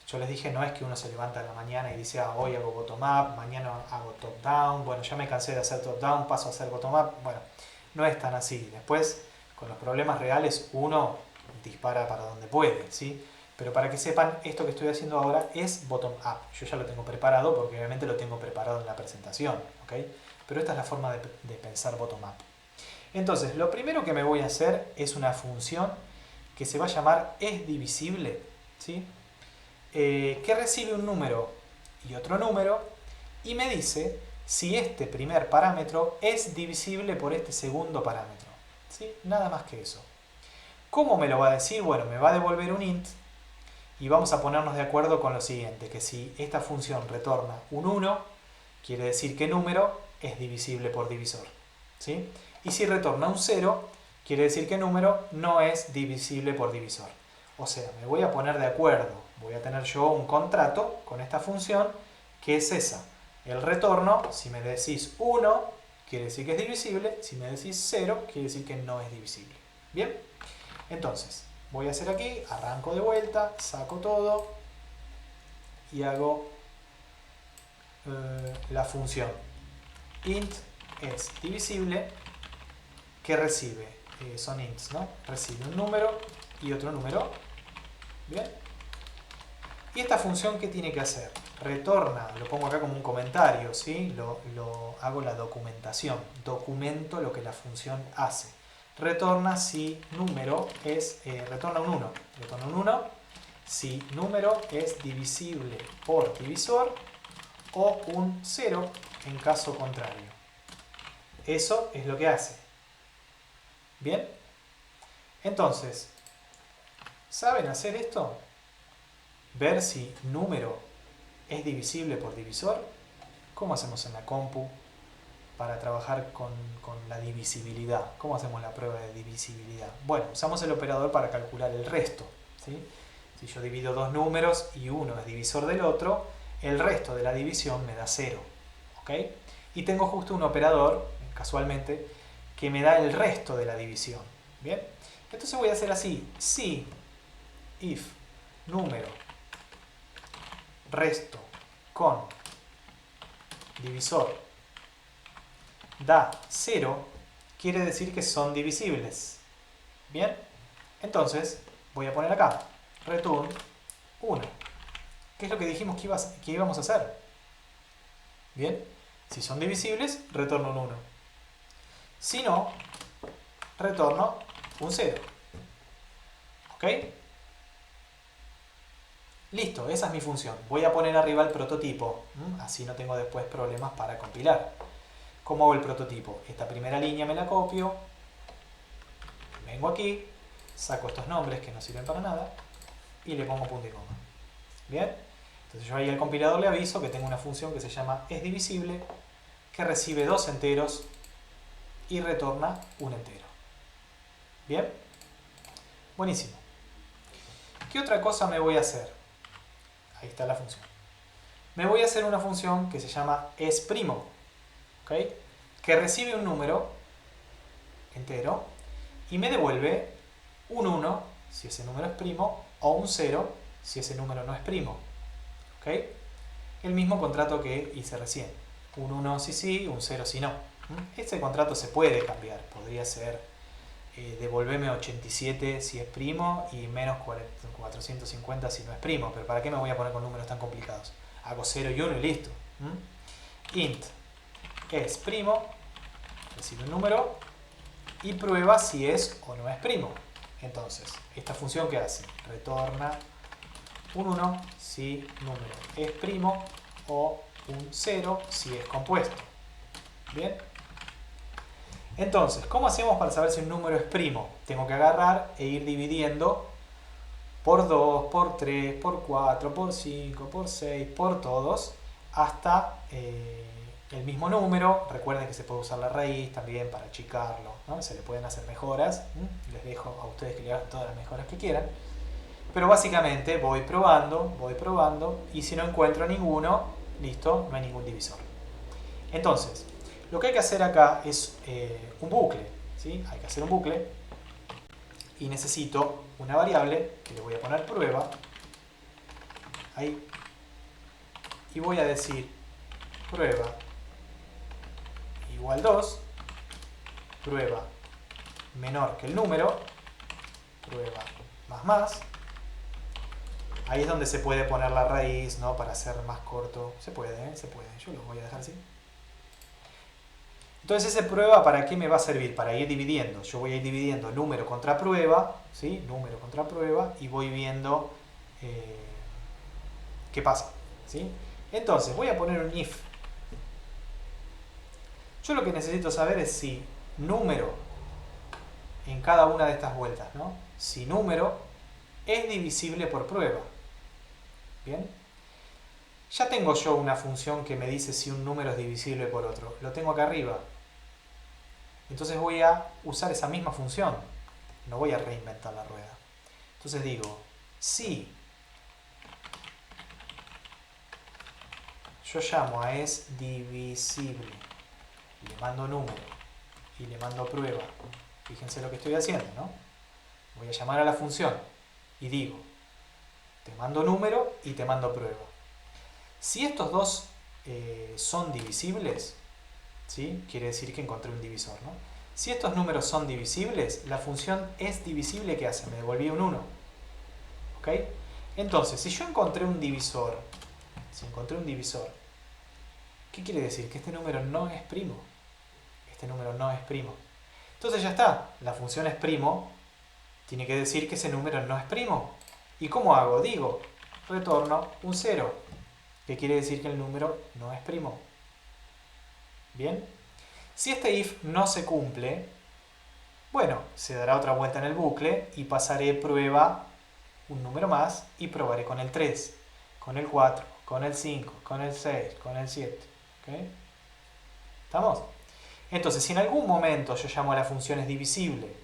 yo les dije, no es que uno se levanta en la mañana y dice, hoy hago bottom-up, mañana hago top-down, bueno, ya me cansé de hacer top-down, paso a hacer bottom-up. Bueno, no es tan así. Después, con los problemas reales, uno dispara para donde puede, ¿sí? Pero para que sepan, esto que estoy haciendo ahora es bottom-up. Yo ya lo tengo preparado porque obviamente lo tengo preparado en la presentación, ¿ok? Pero esta es la forma de pensar bottom-up. Entonces, lo primero que me voy a hacer es una función que se va a llamar esDivisible, ¿sí? Que recibe un número y otro número y me dice si este primer parámetro es divisible por este segundo parámetro, ¿sí? Nada más que eso. ¿Cómo me lo va a decir? Bueno, me va a devolver un int y vamos a ponernos de acuerdo con lo siguiente, que si esta función retorna un 1, quiere decir que número es divisible por divisor, ¿sí? Y si retorna un 0, quiere decir que número no es divisible por divisor. O sea, me voy a poner de acuerdo, voy a tener yo un contrato con esta función que es esa. El retorno, si me decís 1, quiere decir que es divisible, si me decís 0, quiere decir que no es divisible. ¿Bien? Entonces, voy a hacer aquí, arranco de vuelta, saco todo y hago la función int es divisible que recibe, son ints, ¿no? Recibe un número y otro número. ¿Bien? ¿Y esta función qué tiene que hacer? Retorna, lo pongo acá como un comentario, ¿sí? Hago la documentación, documento lo que la función hace. Retorna si número es, retorna un 1, retorna un 1 si número es divisible por divisor o un 0 en caso contrario. Eso es lo que hace. ¿Bien? Entonces, ¿saben hacer esto? Ver si número es divisible por divisor. ¿Cómo hacemos en la compu para trabajar con la divisibilidad? ¿Cómo hacemos la prueba de divisibilidad? Bueno, usamos el operador para calcular el resto, ¿sí? Si yo divido dos números y uno es divisor del otro, el resto de la división me da 0, ¿ok? Y tengo justo un operador, casualmente, que me da el resto de la división, ¿bien? Entonces voy a hacer así, si if número resto con divisor da 0, quiere decir que son divisibles. ¿Bien? Entonces, voy a poner acá, return 1. ¿Qué es lo que dijimos que íbamos a hacer? ¿Bien? Si son divisibles, retorno un 1. Si no, retorno un 0. ¿Ok? Listo, esa es mi función. Voy a poner arriba el prototipo, así no tengo después problemas para compilar. ¿Cómo hago el prototipo? Esta primera línea me la copio, vengo aquí, saco estos nombres que no sirven para nada y le pongo punto y coma. ¿Bien? Entonces yo ahí al compilador le aviso que tengo una función que se llama esDivisible, que recibe dos enteros y retorna un entero. ¿Bien? Buenísimo. ¿Qué otra cosa me voy a hacer? Ahí está la función. Me voy a hacer una función que se llama esPrimo, ¿ok? Que recibe un número entero y me devuelve un 1 si ese número es primo o un 0 si ese número no es primo, ¿ok? el mismo contrato que hice recién. Un 1 si sí, un 0 si no. Este contrato se puede cambiar. Podría ser devolveme 87 si es primo y menos 450 si no es primo. Pero ¿para qué me voy a poner con números tan complicados? Hago 0 y 1 y listo. Int es primo, recibe un número y prueba si es o no es primo. Entonces, esta función ¿qué hace? Retorna un 1 si número es primo o un 0 si es compuesto. ¿Bien? Entonces, ¿cómo hacemos para saber si un número es primo? Tengo que agarrar e ir dividiendo por 2, por 3, por 4, por 5, por 6, por todos, hasta el mismo número. Recuerden que se puede usar la raíz también para achicarlo, ¿no? Se le pueden hacer mejoras. Les dejo a ustedes que le hagan todas las mejoras que quieran. Pero básicamente voy probando, y si no encuentro ninguno, listo, no hay ningún divisor. Entonces, lo que hay que hacer acá es un bucle, ¿sí? Hay que hacer un bucle y necesito una variable que le voy a poner prueba, ahí, y voy a decir prueba igual 2, prueba menor que el número, prueba más. Ahí es donde se puede poner la raíz, ¿no? Para hacer más corto. Se puede, se puede. Yo lo voy a dejar así. Entonces, esa prueba, ¿para qué me va a servir? Para ir dividiendo. Yo voy a ir dividiendo número contra prueba, ¿sí? Número contra prueba, y voy viendo qué pasa, ¿sí? Entonces, voy a poner un if. Yo lo que necesito saber es si número en cada una de estas vueltas, ¿no? Si número es divisible por prueba. ¿Bien? Ya tengo yo una función que me dice si un número es divisible por otro. Lo tengo acá arriba. Entonces voy a usar esa misma función. No voy a reinventar la rueda. Entonces digo, si yo llamo a es divisible, le mando número y le mando prueba. Fíjense lo que estoy haciendo, ¿no? Voy a llamar a la función y digo, te mando número y te mando prueba. Si estos dos son divisibles, ¿sí? Quiere decir que encontré un divisor, ¿no? Si estos números son divisibles, la función es divisible, ¿qué hace? Me devolvía un 1. ¿Ok? Entonces, si yo encontré un divisor, ¿qué quiere decir? Que este número no es primo. Este número no es primo. Entonces ya está. La función es primo. Tiene que decir que ese número no es primo. ¿Y cómo hago? Digo, retorno un 0. Que quiere decir que el número no es primo. ¿Bien? Si este if no se cumple, bueno, se dará otra vuelta en el bucle y pasaré prueba un número más y probaré con el 3, con el 4, con el 5, con el 6, con el 7. ¿Okay? ¿Estamos? Entonces, si en algún momento yo llamo a la función es divisible,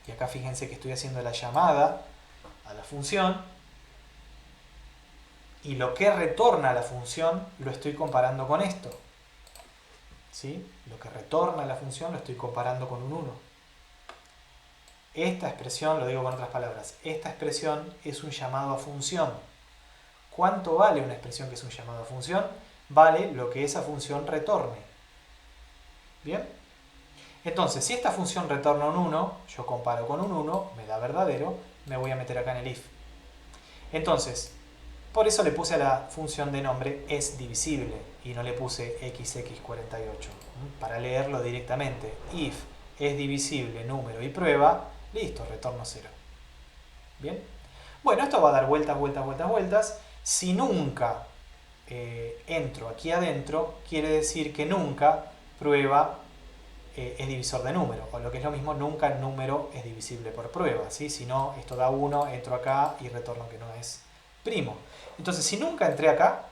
y acá fíjense que estoy haciendo la llamada a la función, y lo que retorna la función lo estoy comparando con esto. ¿Sí? Lo que retorna la función lo estoy comparando con un 1. Esta expresión, lo digo con otras palabras, esta expresión es un llamado a función. ¿Cuánto vale una expresión que es un llamado a función? Vale lo que esa función retorne. ¿Bien? Entonces, si esta función retorna un 1, yo comparo con un 1, me da verdadero, me voy a meter acá en el if. Entonces, por eso le puse a la función de nombre es divisible y no le puse xx48, para leerlo directamente. If es divisible número y prueba, listo, retorno 0. ¿Bien? Bueno, esto va a dar vueltas. Si nunca entro aquí adentro, quiere decir que nunca prueba es divisor de número, o lo que es lo mismo, nunca el número es divisible por prueba, ¿sí? Si no, esto da 1, entro acá y retorno que no es primo. Entonces, si nunca entré acá,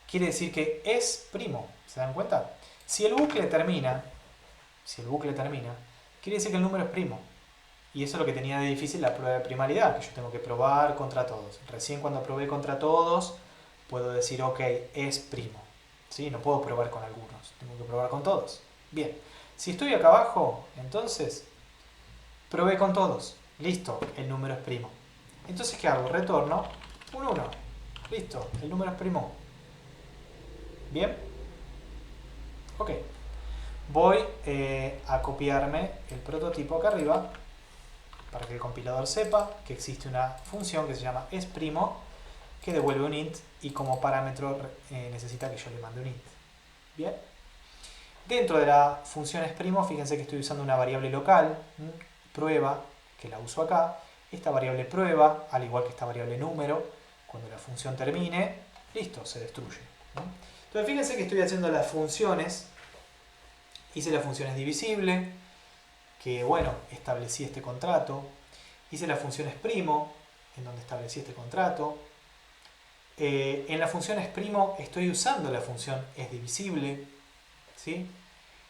quiere decir que es primo. ¿Se dan cuenta? Si el bucle termina, quiere decir que el número es primo. Y eso es lo que tenía de difícil la prueba de primalidad, que yo tengo que probar contra todos. Recién cuando probé contra todos, puedo decir, ok, es primo. ¿Sí? No puedo probar con algunos, tengo que probar con todos. Bien, si estoy acá abajo, entonces, probé con todos. Listo, el número es primo. Entonces, ¿qué hago? Retorno un 1. Listo, el número es primo. ¿Bien? Ok. Voy a copiarme el prototipo acá arriba para que el compilador sepa que existe una función que se llama es' que devuelve un int y como parámetro necesita que yo le mande un int. ¿Bien? Dentro de la función es', fíjense que estoy usando una variable local, prueba, que la uso acá. Esta variable prueba, al igual que esta variable número, cuando la función termine, listo, se destruye. Entonces fíjense que estoy haciendo las funciones. Hice las funciones divisible, que bueno, establecí este contrato. Hice las funciones primo, en donde establecí este contrato. En la función es' estoy usando la función es divisible, ¿sí?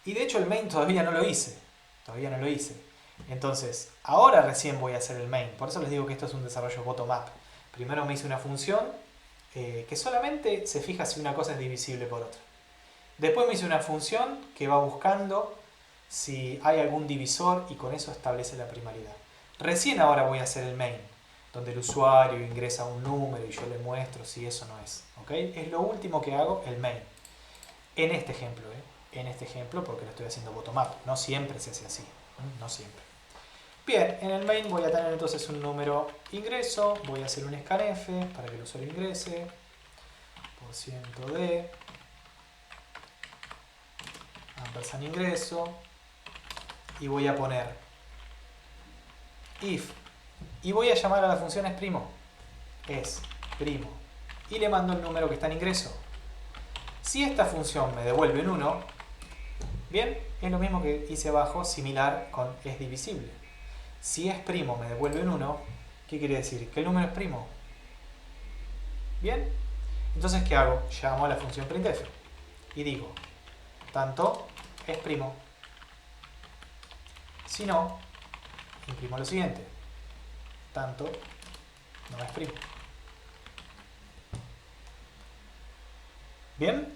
Y de hecho el main todavía no lo hice. Todavía no lo hice. Entonces, ahora recién voy a hacer el main. Por eso les digo que esto es un desarrollo bottom-up. Primero me hice una función que solamente se fija si una cosa es divisible por otra. Después me hice una función que va buscando si hay algún divisor y con eso establece la primalidad. Recién ahora voy a hacer el main, donde el usuario ingresa un número y yo le muestro si eso no es. ¿Okay? Es lo último que hago, el main. En este ejemplo, en este ejemplo porque lo estoy haciendo bottom-up. No siempre se hace así. No siempre. Bien, en el main voy a tener entonces un número ingreso. Voy a hacer un scanf para que el usuario ingrese. %d ampersand ingreso y voy a poner if y voy a llamar a la función es' y le mando el número que está en ingreso. Si esta función me devuelve un 1, bien, es lo mismo que hice abajo, similar con es divisible. Si es' me devuelve un 1, ¿qué quiere decir? Que el número es primo. Bien, entonces ¿qué hago? Llamo a la función printf y digo tanto es'. Si no, imprimo lo siguiente. Tanto no es primo. ¿Bien?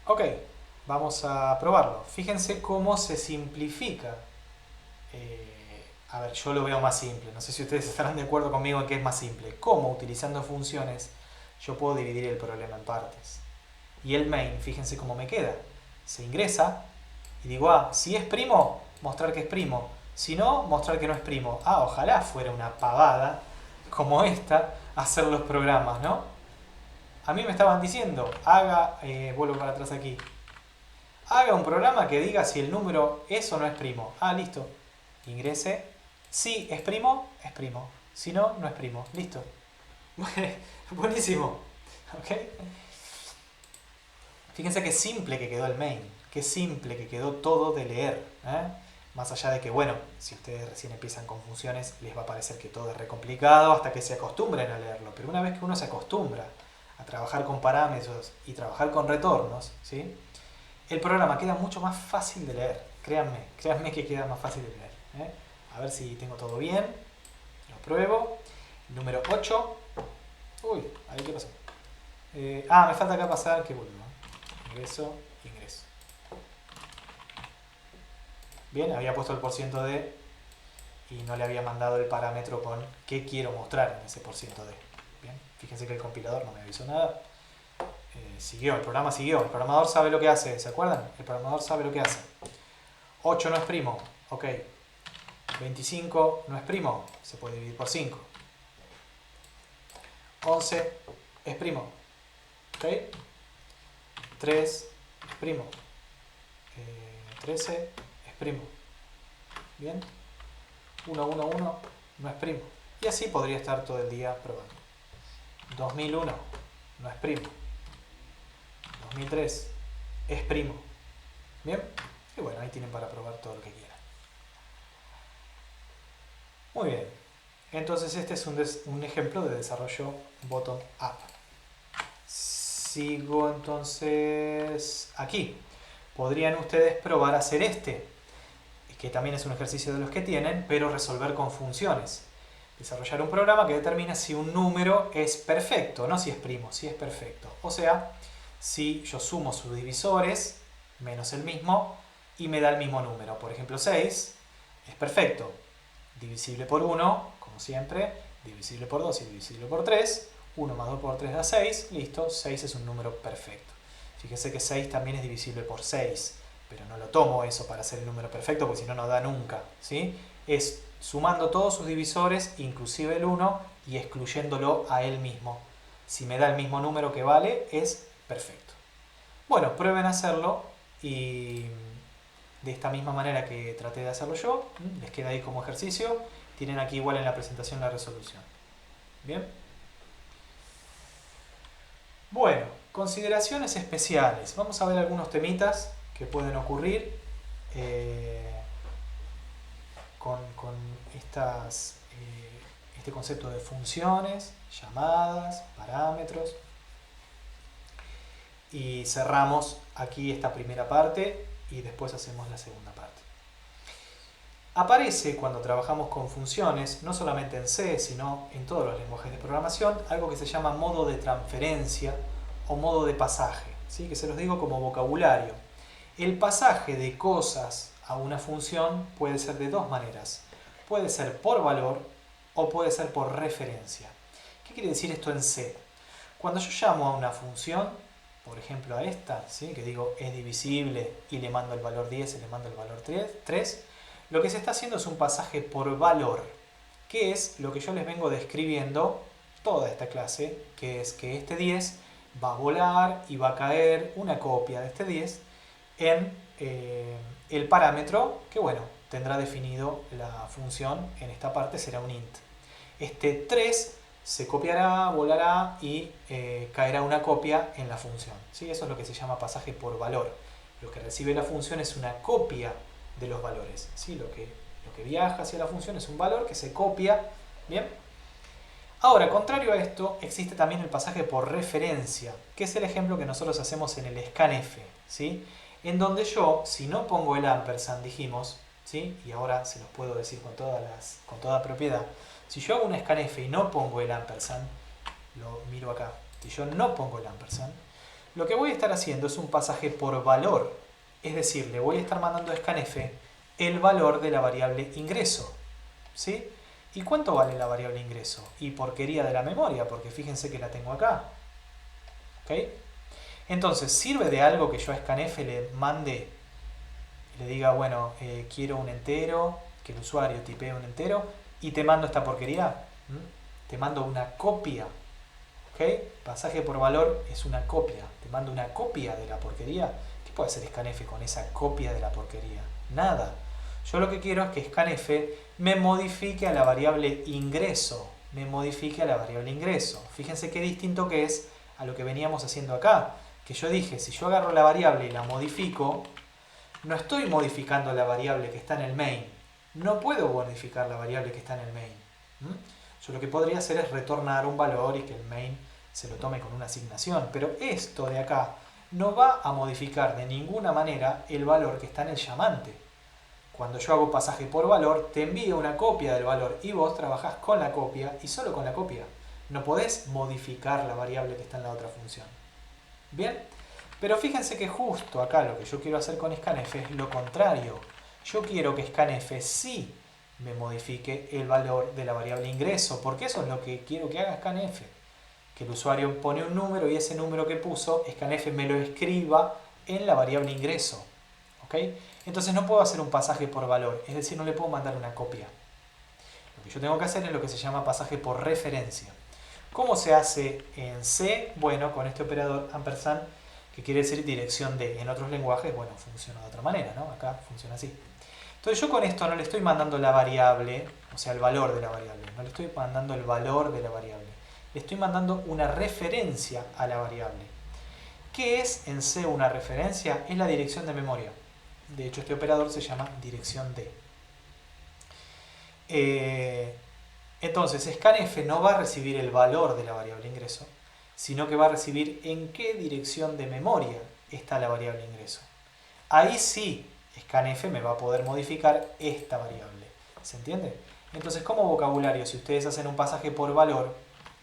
Ok, vamos a probarlo. Fíjense cómo se simplifica. A ver, yo lo veo más simple. No sé si ustedes estarán de acuerdo conmigo en que es más simple. ¿Cómo, utilizando funciones, yo puedo dividir el problema en partes? Y el main, fíjense cómo me queda. Se ingresa y digo, si es primo, mostrar que es primo. Si no, mostrar que no es primo. Ojalá fuera una pavada como esta hacer los programas, ¿no? A mí me estaban diciendo, vuelvo para atrás aquí, haga un programa que diga si el número es o no es primo. Listo. Ingrese. Si es primo, es primo. Si no, no es primo. Listo. Buenísimo. ¿Ok? Fíjense qué simple que quedó el main. Qué simple que quedó todo de leer. Más allá de que, bueno, si ustedes recién empiezan con funciones, les va a parecer que todo es re complicado hasta que se acostumbren a leerlo. Pero una vez que uno se acostumbra a trabajar con parámetros y trabajar con retornos, ¿sí? El programa queda mucho más fácil de leer. Créanme que queda más fácil de leer. A ver si tengo todo bien. Lo pruebo. Número 8. Uy, ahí qué pasó. Me falta acá pasar que vuelvo. Ingreso. Bien, había puesto el %d y no le había mandado el parámetro con qué quiero mostrar en ese %d. Bien, fíjense que el compilador no me avisó nada. El programa siguió. El programador sabe lo que hace, ¿se acuerdan? El programador sabe lo que hace. 8 no es primo, ok. 25 no es primo, se puede dividir por 5. 11 es primo, ok. 3 es primo. 13 es primo. Bien. 1, 1, 1 no es primo. Y así podría estar todo el día probando. 2001 no es primo. 2003 es primo. Bien. Y bueno, ahí tienen para probar todo lo que quieran. Muy bien. Entonces este es un ejemplo de desarrollo bottom-up. Sigo entonces aquí. Podrían ustedes probar a hacer que también es un ejercicio de los que tienen, pero resolver con funciones. Desarrollar un programa que determina si un número es perfecto, no si es primo, si es perfecto. O sea, si yo sumo sus divisores menos el mismo y me da el mismo número. Por ejemplo, 6 es perfecto. Divisible por 1, como siempre, divisible por 2 y divisible por 3. 1 más 2 por 3 da 6, listo, 6 es un número perfecto. Fíjense que 6 también es divisible por 6, pero no lo tomo eso para hacer el número perfecto, porque si no, no da nunca, ¿sí? Es sumando todos sus divisores, inclusive el 1, y excluyéndolo a él mismo. Si me da el mismo número que vale, es perfecto. Bueno, prueben a hacerlo y de esta misma manera que traté de hacerlo yo, les queda ahí como ejercicio. Tienen aquí igual en la presentación la resolución. ¿Bien? Bueno, consideraciones especiales. Vamos a ver algunos temitas que pueden ocurrir con este concepto de funciones, llamadas, parámetros. Y cerramos aquí esta primera parte y después hacemos la segunda parte. Aparece cuando trabajamos con funciones, no solamente en C, sino en todos los lenguajes de programación, algo que se llama modo de transferencia o modo de pasaje, ¿sí? Que se los digo como vocabulario. El pasaje de cosas a una función puede ser de dos maneras. Puede ser por valor o puede ser por referencia. ¿Qué quiere decir esto en C? Cuando yo llamo a una función, por ejemplo a esta, ¿sí? Que digo es divisible y le mando el valor 10 y le mando el valor 3, lo que se está haciendo es un pasaje por valor, que es lo que yo les vengo describiendo toda esta clase, que es que este 10 va a volar y va a caer una copia de este 10 en el parámetro que, bueno, tendrá definido la función, en esta parte será un int. Este 3 se copiará, volará y caerá una copia en la función, ¿sí? Eso es lo que se llama pasaje por valor. Lo que recibe la función es una copia de los valores, ¿sí? Lo que viaja hacia la función es un valor que se copia, ¿bien? Ahora, contrario a esto, existe también el pasaje por referencia, que es el ejemplo que nosotros hacemos en el scanf, ¿sí? En donde yo, si no pongo el ampersand, dijimos, ¿sí? Y ahora se los puedo decir con toda propiedad, si yo hago un scanf y no pongo el ampersand, lo miro acá, si yo no pongo el ampersand, lo que voy a estar haciendo es un pasaje por valor, es decir, le voy a estar mandando a scanf el valor de la variable ingreso, ¿sí? ¿Y cuánto vale la variable ingreso? Y porquería de la memoria, porque fíjense que la tengo acá. ¿Ok? Entonces, ¿sirve de algo que yo a scanf le mande, le diga, bueno, quiero un entero, que el usuario tipee un entero, y te mando esta porquería? Te mando una copia. ¿Ok? Pasaje por valor es una copia. Te mando una copia de la porquería. ¿Qué puede hacer scanf con esa copia de la porquería? Nada. Yo lo que quiero es que scanf me modifique a la variable ingreso. Me modifique a la variable ingreso. Fíjense qué distinto que es a lo que veníamos haciendo acá. Que yo dije, si yo agarro la variable y la modifico, no estoy modificando la variable que está en el main. No puedo modificar la variable que está en el main. Yo lo que podría hacer es retornar un valor y que el main se lo tome con una asignación. Pero esto de acá no va a modificar de ninguna manera el valor que está en el llamante. Cuando yo hago pasaje por valor, te envío una copia del valor y vos trabajás con la copia y solo con la copia. No podés modificar la variable que está en la otra función. ¿Bien? Pero fíjense que justo acá lo que yo quiero hacer con scanf es lo contrario. Yo quiero que scanf sí me modifique el valor de la variable ingreso, porque eso es lo que quiero que haga scanf. Que el usuario pone un número y ese número que puso, scanf me lo escriba en la variable ingreso. ¿Ok? Entonces no puedo hacer un pasaje por valor, es decir, no le puedo mandar una copia. Lo que yo tengo que hacer es lo que se llama pasaje por referencia. ¿Cómo se hace en C? Bueno, con este operador ampersand, que quiere decir dirección de. En otros lenguajes, bueno, funciona de otra manera, ¿no? Acá funciona así. Entonces yo con esto no le estoy mandando la variable, o sea, el valor de la variable, no le estoy mandando el valor de la variable, le estoy mandando una referencia a la variable. ¿Qué es en C una referencia? Es la dirección de memoria. De hecho, este operador se llama dirección de. Entonces, scanf no va a recibir el valor de la variable ingreso, sino que va a recibir en qué dirección de memoria está la variable ingreso. Ahí sí, scanf me va a poder modificar esta variable. ¿Se entiende? Entonces, como vocabulario, si ustedes hacen un pasaje por valor,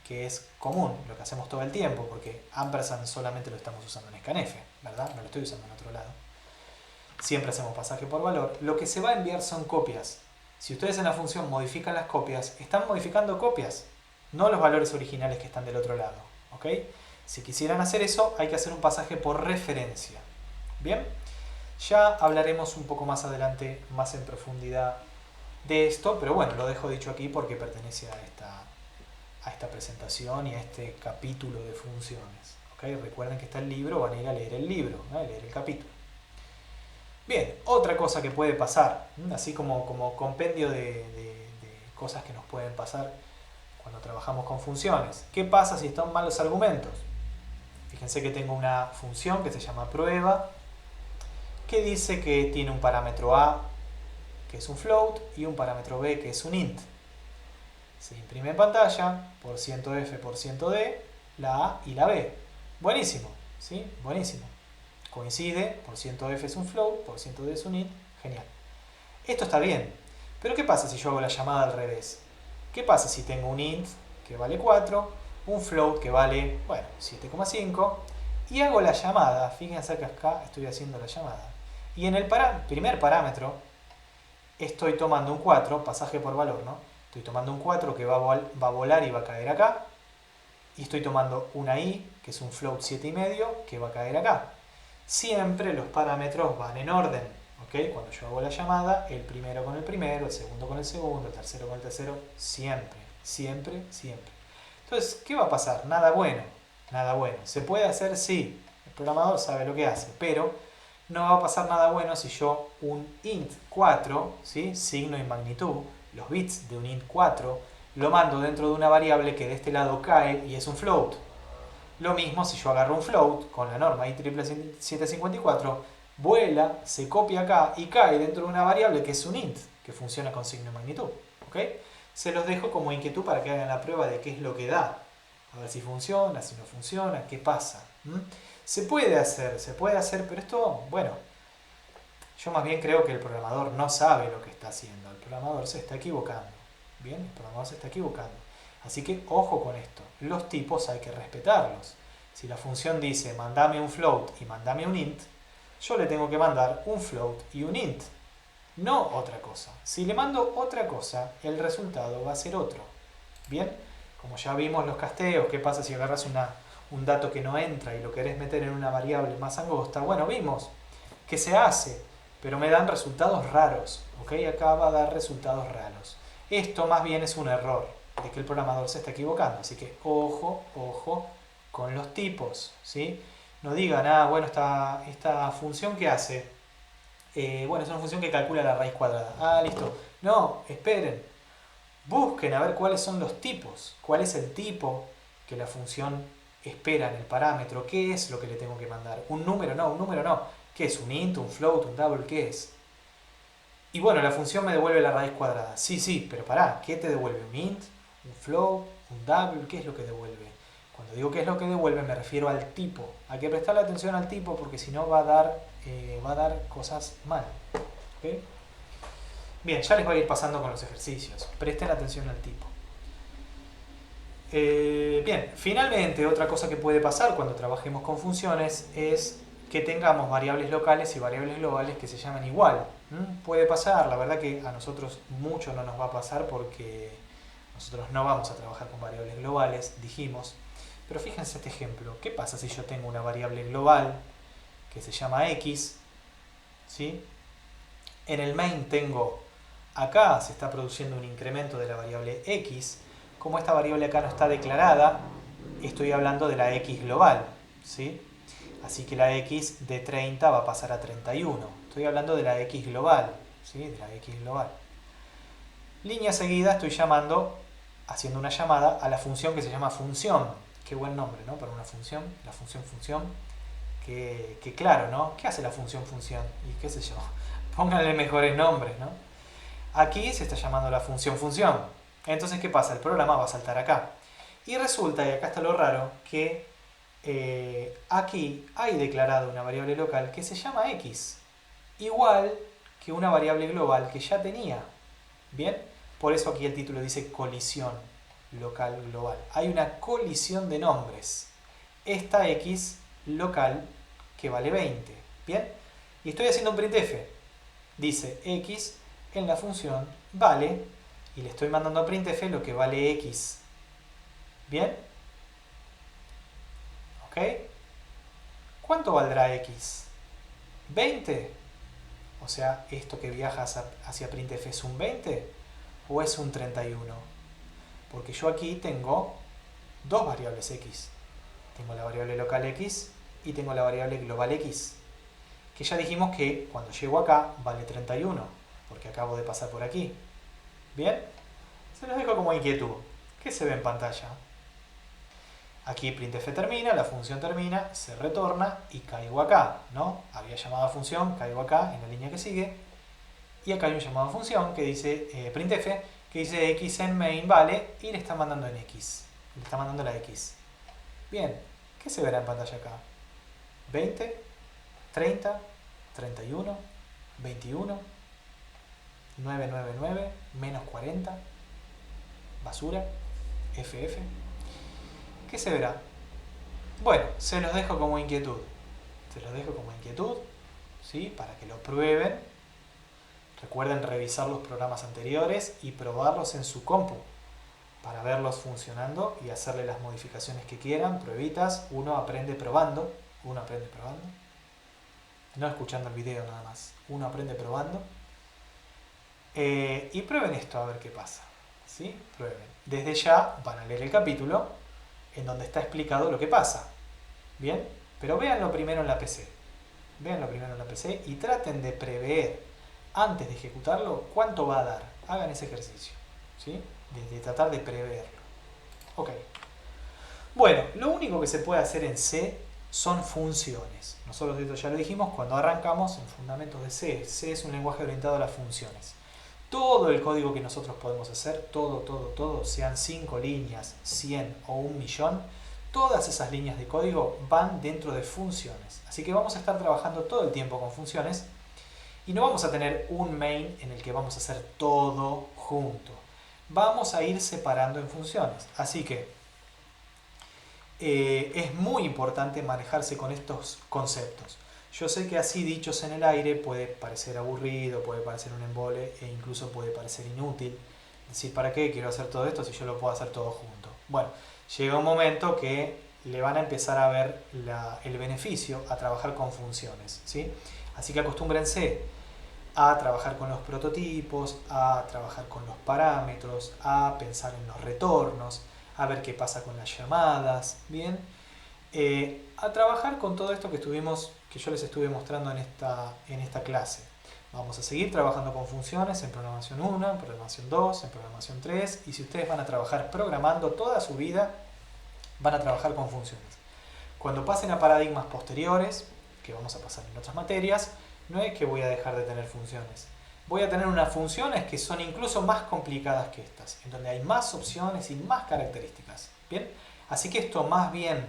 que es común, lo que hacemos todo el tiempo, porque ampersand solamente lo estamos usando en scanf, ¿verdad? No lo estoy usando en otro lado. Siempre hacemos pasaje por valor. Lo que se va a enviar son copias. Si ustedes en la función modifican las copias, están modificando copias. no los valores originales que están del otro lado. ¿Ok? Si quisieran hacer eso, hay que hacer un pasaje por referencia. Bien, ya hablaremos un poco más adelante, más en profundidad de esto, pero bueno, lo dejo dicho aquí porque pertenece a esta presentación y a este capítulo de funciones. ¿Okay? Recuerden que está el libro, van a ir a leer el libro, ¿no? A leer el capítulo. Bien, otra cosa que puede pasar, así como compendio de cosas que nos pueden pasar cuando trabajamos con funciones. ¿Qué pasa si están mal los argumentos? Fíjense que tengo una función que se llama prueba, que dice que tiene un parámetro a, que es un float, y un parámetro b, que es un int. Se imprime en pantalla, %f%d, la a y la b. Buenísimo, ¿sí? Buenísimo. Coincide, %f es un float, %d es un int, genial. Esto está bien, pero ¿qué pasa si yo hago la llamada al revés? ¿Qué pasa si tengo un int que vale 4, un float que vale, bueno, 7,5, y hago la llamada? Fíjense que acá estoy haciendo la llamada. Y en el primer parámetro estoy tomando un 4, pasaje por valor, ¿no? Estoy tomando un 4 que va a volar y va a caer acá. Y estoy tomando una i, que es un float 7,5, que va a caer acá. Siempre los parámetros van en orden, ¿ok? Cuando yo hago la llamada, el primero con el primero, el segundo con el segundo, el tercero con el tercero, siempre, siempre, siempre. Entonces, ¿qué va a pasar? Nada bueno, nada bueno. ¿Se puede hacer? Sí. El programador sabe lo que hace, pero no va a pasar nada bueno si yo un int 4, ¿sí? Signo y magnitud, los bits de un int 4, lo mando dentro de una variable que de este lado cae y es un float. Lo mismo si yo agarro un float con la norma IEEE 754, vuela, se copia acá y cae dentro de una variable que es un int, que funciona con signo y magnitud. ¿Ok? Se los dejo como inquietud para que hagan la prueba de qué es lo que da. A ver si funciona, si no funciona, qué pasa. Se puede hacer, pero esto, bueno, yo más bien creo que el programador no sabe lo que está haciendo. El programador se está equivocando. Bien, el programador se está equivocando. Así que ojo con esto. Los tipos hay que respetarlos. Si la función dice mandame un float y mandame un int, yo le tengo que mandar un float y un int, no otra cosa. Si le mando otra cosa, el resultado va a ser otro. Bien, como ya vimos los casteos, ¿qué pasa si agarras un dato que no entra y lo querés meter en una variable más angosta? Bueno, vimos que se hace, pero me dan resultados raros. ¿Ok? Acá va a dar resultados raros. Esto más bien es un error de que el programador se está equivocando. Así que ojo, ojo con los tipos, ¿sí? No digan, bueno, esta función ¿qué hace? Bueno, es una función que calcula la raíz cuadrada. Listo. No, esperen. Busquen a ver cuáles son los tipos. ¿Cuál es el tipo que la función espera en el parámetro? ¿Qué es lo que le tengo que mandar? ¿Un número? No, un número no. ¿Qué es? ¿Un int, un float, un double? ¿Qué es? Y bueno, la función me devuelve la raíz cuadrada. Sí, pero pará, ¿qué te devuelve? ¿Un int? ¿Un float? ¿Un double? ¿Qué es lo que devuelve? Cuando digo qué es lo que devuelve me refiero al tipo. Hay que prestarle atención al tipo porque si no va a dar cosas mal. ¿Okay? Bien, ya les voy a ir pasando con los ejercicios. Presten atención al tipo. Bien, finalmente otra cosa que puede pasar cuando trabajemos con funciones es que tengamos variables locales y variables globales que se llaman igual. Puede pasar, la verdad que a nosotros mucho no nos va a pasar porque nosotros no vamos a trabajar con variables globales, dijimos. Pero fíjense este ejemplo. ¿Qué pasa si yo tengo una variable global que se llama x? ¿Sí? En el main tengo, acá se está produciendo un incremento de la variable x. Como esta variable acá no está declarada, estoy hablando de la x global. ¿Sí? Así que la x de 30 va a pasar a 31. Estoy hablando de la x global. ¿Sí? De la x global. Línea seguida estoy haciendo una llamada a la función que se llama función. Qué buen nombre, ¿no? Para una función, la función. Que claro, ¿no? ¿Qué hace la función? Y qué sé yo. Pónganle mejores nombres, ¿no? Aquí se está llamando la función. Entonces, ¿qué pasa? El programa va a saltar acá. Y resulta, y acá está lo raro, que aquí hay declarado una variable local que se llama x. Igual que una variable global que ya tenía. ¿Bien? Por eso aquí el título dice colisión local global. Hay una colisión de nombres. Esta x local que vale 20. ¿Bien? Y estoy haciendo un printf. Dice x en la función vale, y le estoy mandando a printf lo que vale x. ¿Bien? ¿Ok? ¿Cuánto valdrá x? ¿20? O sea, ¿esto que viaja hacia printf es un 20 o es un 31? Porque yo aquí tengo dos variables x. Tengo la variable local x y tengo la variable global x, que ya dijimos que cuando llego acá vale 31, porque acabo de pasar por aquí. ¿Bien? Se los dejo como inquietud. ¿Qué se ve en pantalla? Aquí printf termina, la función termina, se retorna y caigo acá, ¿no? Había llamado a función, caigo acá en la línea que sigue. Y acá hay un llamado a función que dice printf, que dice x en main vale y le está mandando en x. Le está mandando la x. Bien, ¿qué se verá en pantalla acá? 20, 30, 31, 21, 999, menos 40, basura, FF. ¿Qué se verá? Bueno, se los dejo como inquietud. Se los dejo como inquietud, ¿sí? Para que lo prueben. Recuerden revisar los programas anteriores y probarlos en su compu para verlos funcionando y hacerle las modificaciones que quieran, pruebitas. Uno aprende probando. No escuchando el video nada más. Uno aprende probando. Y prueben esto a ver qué pasa. ¿Sí? Prueben. Desde ya van a leer el capítulo en donde está explicado lo que pasa. ¿Bien? Pero véanlo primero en la PC. Véanlo primero en la PC y traten de prever antes de ejecutarlo cuánto va a dar. Hagan ese ejercicio. ¿Sí? De tratar de preverlo. Ok. Bueno, lo único que se puede hacer en C son funciones. Nosotros esto ya lo dijimos cuando arrancamos en Fundamentos de C. C es un lenguaje orientado a las funciones. Todo el código que nosotros podemos hacer, todo, sean 5 líneas, 100 o 1.000.000, todas esas líneas de código van dentro de funciones. Así que vamos a estar trabajando todo el tiempo con funciones y no vamos a tener un main en el que vamos a hacer todo junto. Vamos a ir separando en funciones. Así que es muy importante manejarse con estos conceptos. Yo sé que así dichos en el aire puede parecer aburrido, puede parecer un embole e incluso puede parecer inútil. Decir, ¿para qué quiero hacer todo esto si yo lo puedo hacer todo junto? Bueno, llega un momento que le van a empezar a ver el beneficio a trabajar con funciones, ¿sí? Así que acostúmbrense a trabajar con los prototipos, a trabajar con los parámetros, a pensar en los retornos, a ver qué pasa con las llamadas, ¿bien? A trabajar con todo esto que yo les estuve mostrando en esta clase. Vamos a seguir trabajando con funciones en programación 1, en programación 2, en programación 3, y si ustedes van a trabajar programando toda su vida, van a trabajar con funciones. Cuando pasen a paradigmas posteriores, que vamos a pasar en otras materias, no es que voy a dejar de tener funciones. Voy a tener unas funciones que son incluso más complicadas que estas, en donde hay más opciones y más características. ¿Bien? Así que esto más bien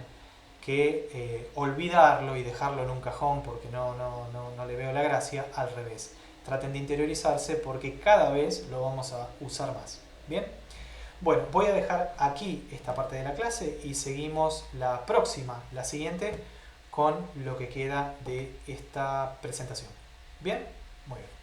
que olvidarlo y dejarlo en un cajón porque no le veo la gracia, al revés. Traten de interiorizarse porque cada vez lo vamos a usar más. ¿Bien? Bueno, voy a dejar aquí esta parte de la clase y seguimos la siguiente, con lo que queda de esta presentación. ¿Bien? Muy bien.